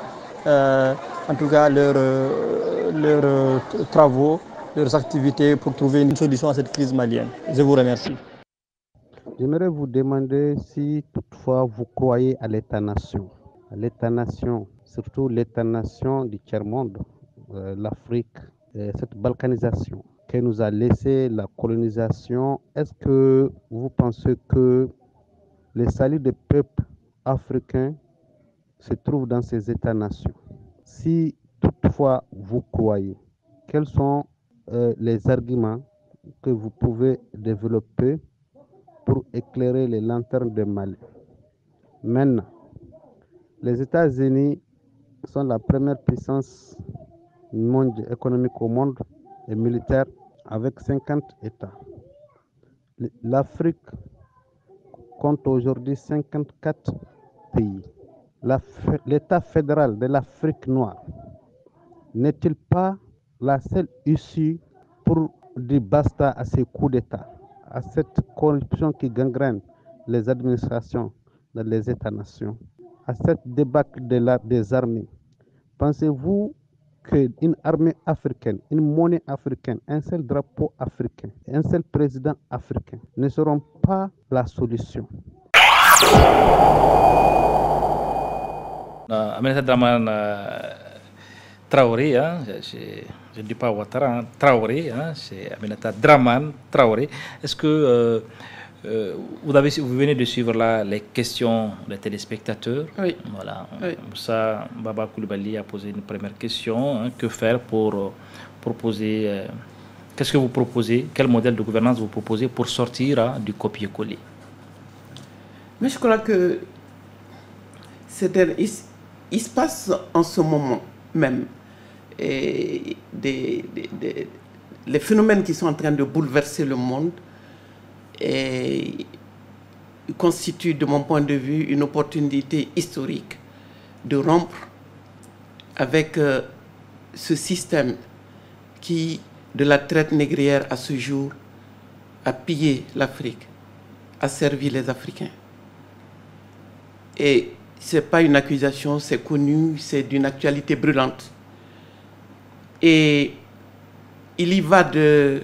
en tout cas leurs travaux leurs activités pour trouver une solution à cette crise malienne. Je vous remercie. J'aimerais vous demander si toutefois vous croyez à l'État-nation. L'État-nation, surtout l'État-nation du tiers-monde, l'Afrique, cette balkanisation que nous a laissé la colonisation. Est-ce que vous pensez que le salut des peuples africains se trouve dans ces États-nations? Si toutefois vous croyez, quels sont les arguments que vous pouvez développer pour éclairer les lanternes de Mali? Maintenant, les États-Unis sont la première puissance économique au monde et militaire avec 50 États. L'Afrique compte aujourd'hui 54 pays. L'État fédéral de l'Afrique noire n'est-il pas la seule issue pour dire basta à ces coups d'État, à cette corruption qui gangrène les administrations dans les États-nations, à cette débâcle des armées? Pensez-vous qu'une armée africaine, une monnaie africaine, un seul drapeau africain, un seul président africain ne seront pas la solution? Aminata Dramane Traoré, hein, je ne dis pas Ouattara, hein, Traoré, hein, c'est Aminata Dramane Traoré. Est-ce que vous venez de suivre là les questions des téléspectateurs? Oui. Voilà. Oui. Ça, Baba Coulibaly a posé une première question. Hein, que faire pour proposer qu'est-ce que vous proposez? Quel modèle de gouvernance vous proposez pour sortir du copier-coller? Mais je crois que il se passe en ce moment même les phénomènes qui sont en train de bouleverser le monde et constituent, de mon point de vue, une opportunité historique de rompre avec ce système qui, de la traite négrière à ce jour, a pillé l'Afrique, a servi les Africains. Et ce n'est pas une accusation, c'est connu, c'est d'une actualité brûlante. Et il y va de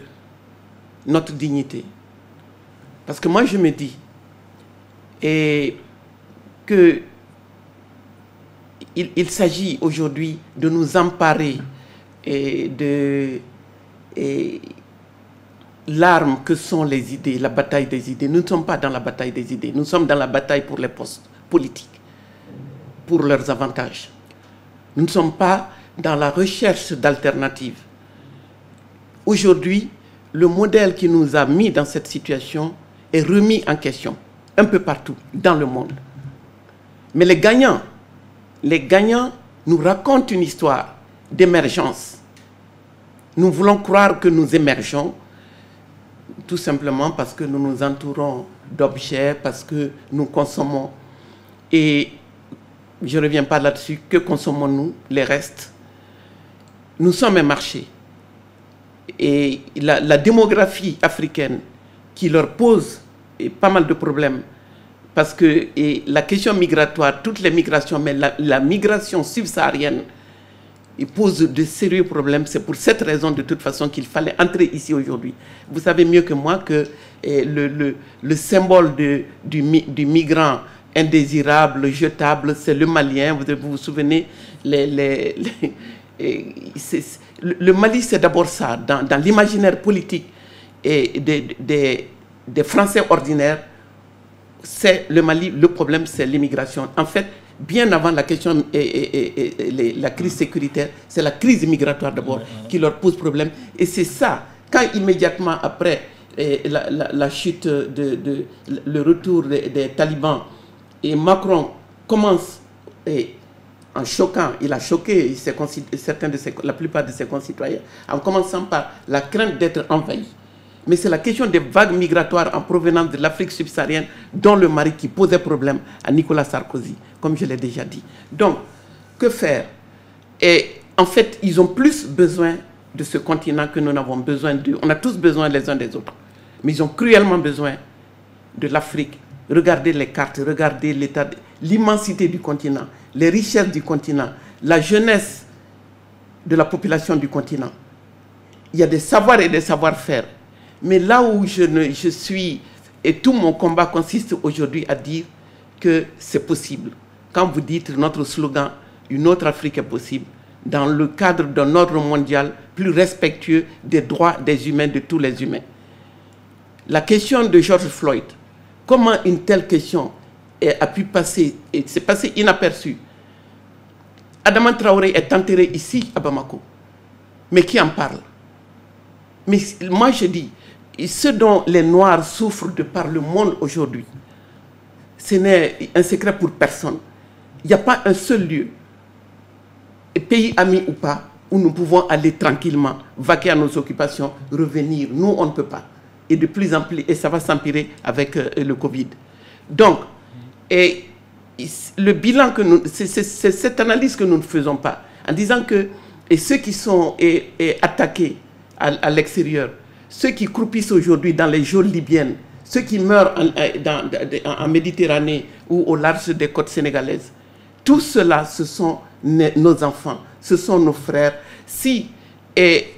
notre dignité. Parce que moi, je me dis qu'il s'agit aujourd'hui de nous emparer de l'arme que sont les idées, la bataille des idées. Nous ne sommes pas dans la bataille des idées, nous sommes dans la bataille pour les postes politiques, pour leurs avantages. Nous ne sommes pas dans la recherche d'alternatives. Aujourd'hui, le modèle qui nous a mis dans cette situation est remis en question un peu partout dans le monde. Mais les gagnants nous racontent une histoire d'émergence. Nous voulons croire que nous émergeons tout simplement parce que nous nous entourons d'objets, parce que nous consommons. Et je ne reviens pas là-dessus. Que consommons-nous? Les restes. Nous sommes un marché. Et la démographie africaine qui leur pose pas mal de problèmes, parce que la question migratoire, toutes les migrations, mais la migration subsaharienne, il pose de sérieux problèmes. C'est pour cette raison, de toute façon, qu'il fallait entrer ici aujourd'hui. Vous savez mieux que moi que le symbole du migrant indésirable, jetable, c'est le Malien. Vous vous souvenez, le Mali, c'est d'abord ça. Dans l'imaginaire politique et des Français ordinaires, c'est le Mali, le problème, c'est l'immigration. En fait, bien avant la question et la crise sécuritaire, c'est la crise migratoire d'abord qui leur pose problème. Et c'est ça, quand immédiatement après la chute, le retour des talibans, et Macron commence, en choquant, il a choqué la plupart de ses concitoyens, en commençant par la crainte d'être envahi. Mais c'est la question des vagues migratoires en provenance de l'Afrique subsaharienne, dont le Mali, qui posait problème à Nicolas Sarkozy, comme je l'ai déjà dit. Donc, que faire? Et en fait, ils ont plus besoin de ce continent que nous n'avons besoin d'eux. On a tous besoin les uns des autres. Mais ils ont cruellement besoin de l'Afrique. Regardez les cartes, regardez l'état, l'immensité du continent, les richesses du continent, la jeunesse de la population du continent. il y a des savoirs et des savoir-faire. Mais là où je suis, et tout mon combat consiste aujourd'hui à dire que c'est possible. Quand vous dites notre slogan, une autre Afrique est possible, dans le cadre d'un ordre mondial plus respectueux des droits des humains, de tous les humains. La question de George Floyd, comment une telle question a pu passer, et s'est passé inaperçue. Adama Traoré est enterré ici, à Bamako. Mais qui en parle? Mais moi je dis, ce dont les Noirs souffrent de par le monde aujourd'hui, ce n'est un secret pour personne. Il n'y a pas un seul lieu, pays ami ou pas, où nous pouvons aller tranquillement, vaquer à nos occupations, revenir. Nous, on ne peut pas. Et de plus en plus, et ça va s'empirer avec le Covid. Donc, et le bilan que nous... C'est cette analyse que nous ne faisons pas, en disant que et ceux qui sont attaqués à l'extérieur, ceux qui croupissent aujourd'hui dans les geôles libyennes, ceux qui meurent en Méditerranée ou au large des côtes sénégalaises, tout cela, ce sont nos enfants, ce sont nos frères. Si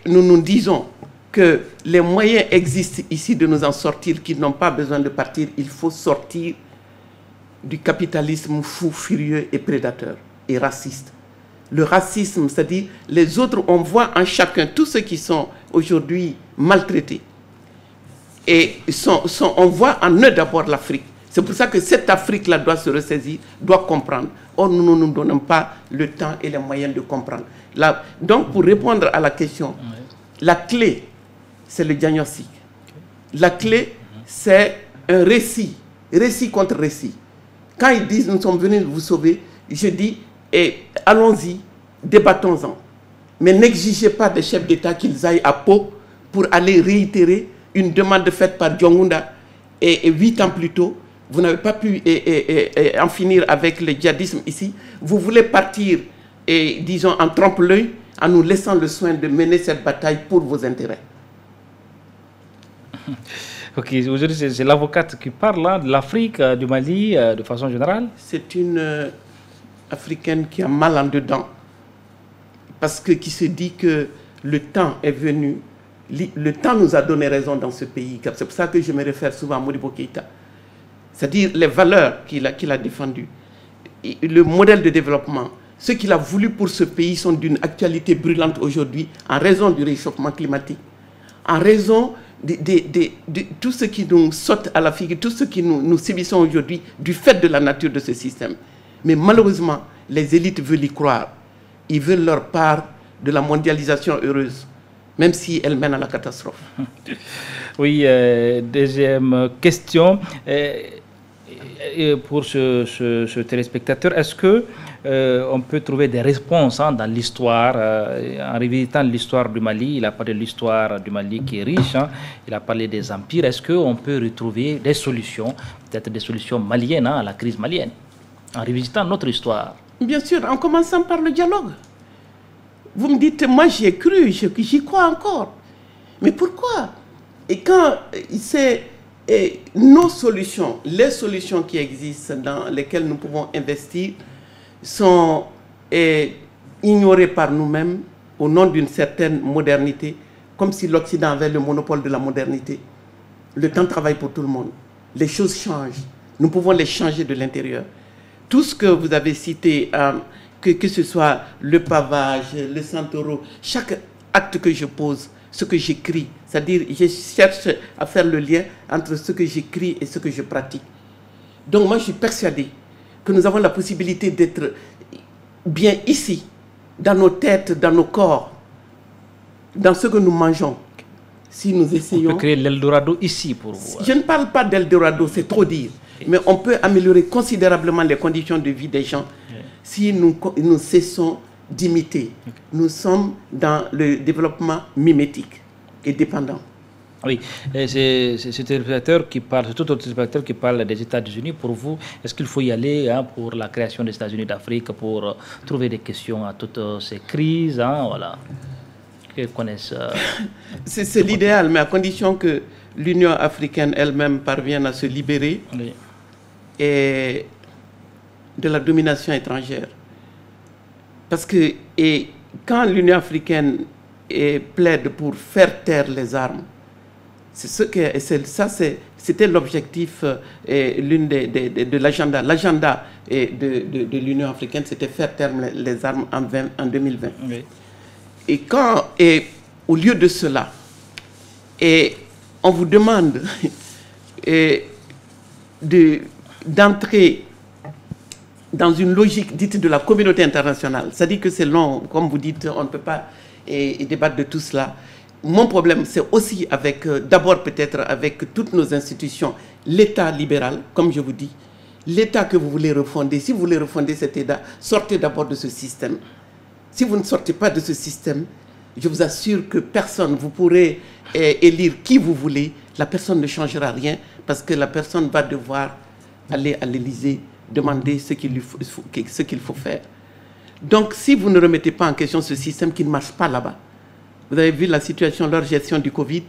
nous nous disons que les moyens existent ici de nous en sortir, qu'ils n'ont pas besoin de partir, il faut sortir du capitalisme fou, furieux et prédateur et raciste. Le racisme, c'est-à-dire les autres, on voit en chacun, tous ceux qui sont aujourd'hui maltraités. Et on voit en eux d'abord l'Afrique. C'est pour ça que cette Afrique-là doit se ressaisir, doit comprendre. Or, nous ne nous donnons pas le temps et les moyens de comprendre. Là, donc, pour répondre à la question, la clé, c'est le diagnostic. La clé, c'est un récit contre récit. Quand ils disent « nous sommes venus vous sauver », je dis « allons-y, débattons-en ». Mais n'exigez pas des chefs d'État qu'ils aillent à Pau pour aller réitérer une demande faite par Djongunda et 8 ans plus tôt. Vous n'avez pas pu en finir avec le djihadisme ici. Vous voulez partir, disons, en trompe-l'œil, en nous laissant le soin de mener cette bataille pour vos intérêts. Ok, aujourd'hui c'est l'avocate qui parle là, de l'Afrique, du Mali, de façon générale. C'est une Africaine qui a mal en dedans, parce que qui se dit que le temps est venu, le temps nous a donné raison dans ce pays. C'est pour ça que je me réfère souvent à Modibo Keïta. C'est-à-dire les valeurs qu'il a défendues, le modèle de développement, ce qu'il a voulu pour ce pays sont d'une actualité brûlante aujourd'hui en raison du réchauffement climatique, en raison de tout ce qui nous saute à la figure, tout ce que nous subissons aujourd'hui du fait de la nature de ce système. Mais malheureusement, les élites veulent y croire. Ils veulent leur part de la mondialisation heureuse, même si elle mène à la catastrophe. Oui, deuxième question. Pour ce téléspectateur, est-ce que on peut trouver des réponses dans l'histoire, en revisitant l'histoire du Mali? Il a parlé de l'histoire du Mali qui est riche, il a parlé des empires. Est-ce qu'on peut retrouver des solutions, peut-être des solutions maliennes à la crise malienne, en revisitant notre histoire? Bien sûr, en commençant par le dialogue. Vous me dites, moi j'y ai cru, j'y crois encore. Mais pourquoi? Et quand c'est... Et nos solutions, les solutions qui existent dans lesquelles nous pouvons investir sont ignorées par nous-mêmes au nom d'une certaine modernité, comme si l'Occident avait le monopole de la modernité. Le temps travaille pour tout le monde. Les choses changent. Nous pouvons les changer de l'intérieur. Tout ce que vous avez cité, que ce soit le pavage, le Santoro, chaque acte que je pose, ce que j'écris, c'est-à-dire je cherche à faire le lien entre ce que j'écris et ce que je pratique. Donc moi je suis persuadé que nous avons la possibilité d'être bien ici, dans nos têtes, dans nos corps, dans ce que nous mangeons. Si nous essayons... On peut créer l'Eldorado ici pour vous. Je ne parle pas d'Eldorado, c'est trop dire. Mais on peut améliorer considérablement les conditions de vie des gens si nous cessons d'imiter. Nous sommes dans le développement mimétique et dépendant. Oui, c'est cet téléspectateur qui parle, c'est tout autre téléspectateur qui parle des États-Unis. Pour vous, est-ce qu'il faut y aller pour la création des États-Unis d'Afrique, pour trouver des questions à toutes ces crises, voilà, qu'ils connaissent c'est l'idéal, mais à condition que l'Union africaine elle-même parvienne à se libérer et de la domination étrangère. Parce que quand l'Union africaine plaide pour faire taire les armes. C'était l'objectif, de l'agenda. L'agenda de l'Union africaine, c'était faire taire les armes en 2020. Oui. Et au lieu de cela, on vous demande d'entrer dans une logique dite de la communauté internationale. C'est-à-dire que c'est long, comme vous dites, on ne peut pas débattre de tout cela. Mon problème, c'est aussi d'abord peut-être avec toutes nos institutions, l'État libéral, comme je vous dis, l'État que vous voulez refonder. Si vous voulez refonder cet État, sortez d'abord de ce système. Si vous ne sortez pas de ce système, je vous assure que personne, vous pourrez élire qui vous voulez, la personne ne changera rien parce que la personne va devoir aller à l'Élysée demander ce qu'il faut faire. Donc, si vous ne remettez pas en question ce système qui ne marche pas là-bas, vous avez vu la situation, leur gestion du Covid,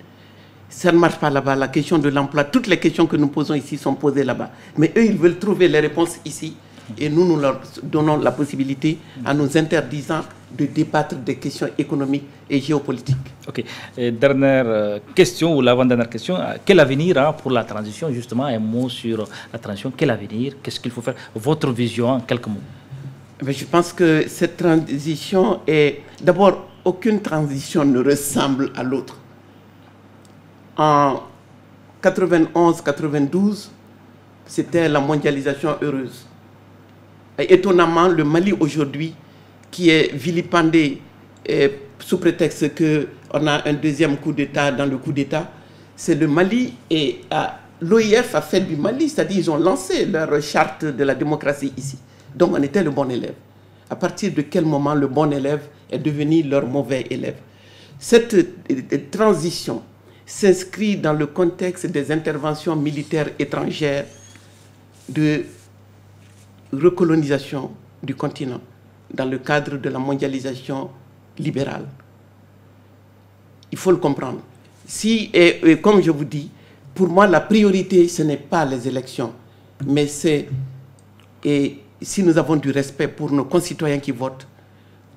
ça ne marche pas là-bas. La question de l'emploi, toutes les questions que nous posons ici sont posées là-bas. Mais eux, ils veulent trouver les réponses ici. Et nous leur donnons la possibilité, en nous interdisant de débattre des questions économiques et géopolitiques. Ok. Et dernière question, ou l'avant-dernière question. Quel avenir pour la transition, justement? Un mot sur la transition. Quel avenir? Qu'est-ce qu'il faut faire? Votre vision en quelques mots. Mais je pense que cette transition est... D'abord, aucune transition ne ressemble à l'autre. En 91-92, c'était la mondialisation heureuse. Et étonnamment, le Mali aujourd'hui, qui est vilipendé sous prétexte qu'on a un deuxième coup d'État dans le coup d'État, c'est le Mali et l'OIF a fait du Mali, c'est-à-dire ils ont lancé leur charte de la démocratie ici. Donc on était le bon élève. À partir de quel moment le bon élève est devenu leur mauvais élève? Cette transition s'inscrit dans le contexte des interventions militaires étrangères de recolonisation du continent dans le cadre de la mondialisation libérale. Il faut le comprendre. Et comme je vous dis, pour moi, la priorité, ce n'est pas les élections, mais c'est, et si nous avons du respect pour nos concitoyens qui votent,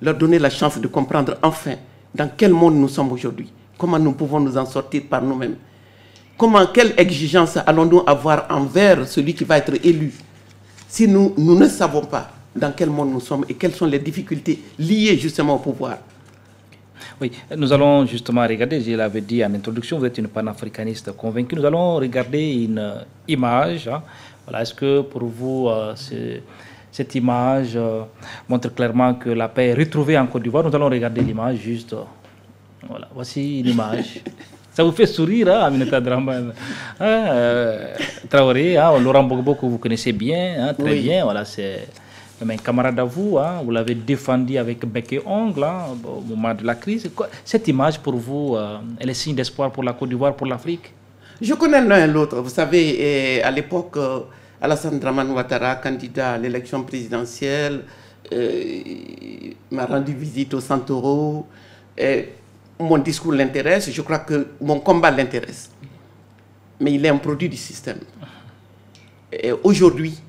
leur donner la chance de comprendre enfin dans quel monde nous sommes aujourd'hui, comment nous pouvons nous en sortir par nous-mêmes, quelle exigence allons-nous avoir envers celui qui va être élu, si nous ne savons pas dans quel monde nous sommes et quelles sont les difficultés liées justement au pouvoir. Oui, nous allons justement regarder, je l'avais dit en introduction, vous êtes une panafricaniste convaincue, nous allons regarder une image. Hein. Voilà, est-ce que pour vous, cette image montre clairement que la paix est retrouvée en Côte d'Ivoire? Nous allons regarder l'image juste. Voilà, voici l'image. Ça vous fait sourire, hein, Aminata Dramane. Traoré, hein, Laurent Gbagbo que vous connaissez bien, hein, très bien. Voilà, c'est un camarade à vous. Hein, vous l'avez défendu avec bec et ongle hein, au moment de la crise. Cette image, pour vous, elle est signe d'espoir pour la Côte d'Ivoire, pour l'Afrique? Je connais l'un et l'autre. Vous savez, à l'époque, Alassane Dramane Ouattara, candidat à l'élection présidentielle, m'a rendu visite au Santoro. Mon discours l'intéresse, je crois que mon combat l'intéresse. Mais il est un produit du système. Aujourd'hui,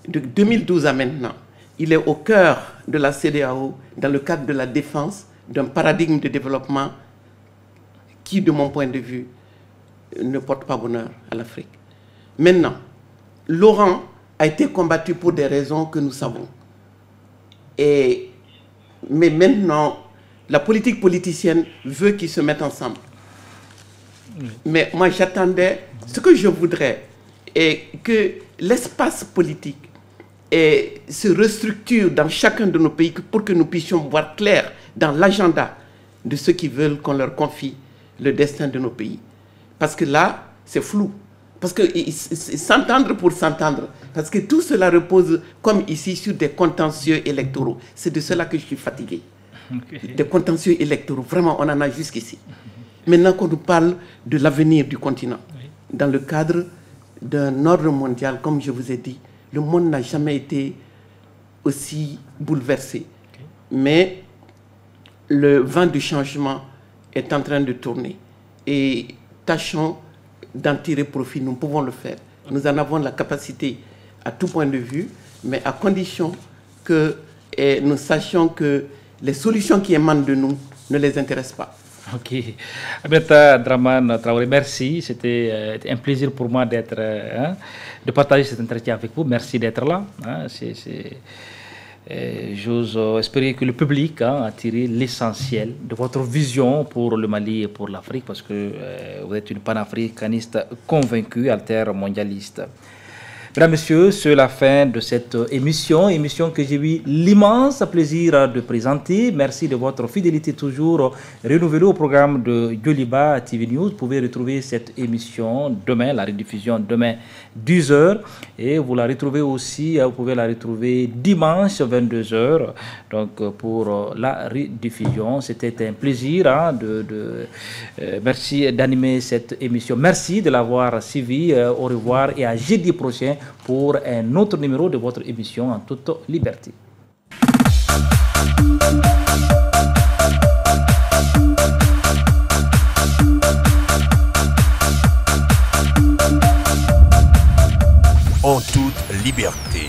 de 2012 à maintenant, il est au cœur de la CEDEAO dans le cadre de la défense d'un paradigme de développement qui, de mon point de vue, ne porte pas bonheur à l'Afrique. Maintenant, Laurent a été combattu pour des raisons que nous savons. Mais maintenant, la politique politicienne veut qu'ils se mettent ensemble. Mais moi, j'attendais, ce que je voudrais, est que l'espace politique se restructure dans chacun de nos pays pour que nous puissions voir clair dans l'agenda de ceux qui veulent qu'on leur confie le destin de nos pays. Parce que là, c'est flou. Parce que s'entendre pour s'entendre, parce que tout cela repose, comme ici, sur des contentieux électoraux. C'est de cela que je suis fatigué. Des contentieux électoraux, vraiment, on en a jusqu'ici. Maintenant qu'on nous parle de l'avenir du continent, dans le cadre d'un ordre mondial, comme je vous ai dit, le monde n'a jamais été aussi bouleversé. Mais le vent du changement est en train de tourner. Et tâchons d'en tirer profit, nous pouvons le faire. Nous en avons la capacité à tout point de vue, mais à condition que nous sachions que les solutions qui émanent de nous ne les intéressent pas. Ok. Aminata Dramane Traoré, merci. C'était un plaisir pour moi de partager cet entretien avec vous. Merci d'être là. J'ose espérer que le public a tiré l'essentiel de votre vision pour le Mali et pour l'Afrique, parce que vous êtes une panafricaniste convaincue, altermondialiste. Mesdames, Messieurs, c'est la fin de cette émission que j'ai eu l'immense plaisir de présenter. Merci de votre fidélité toujours renouvelée au programme de Yoliba TV News. Vous pouvez retrouver cette émission demain, la rediffusion demain 10h. Et vous la retrouvez aussi, vous pouvez la retrouver dimanche 22h. Donc pour la rediffusion, c'était un plaisir merci d'animer cette émission. Merci de l'avoir suivi. Au revoir et à jeudi prochain pour un autre numéro de votre émission en toute liberté. En toute liberté.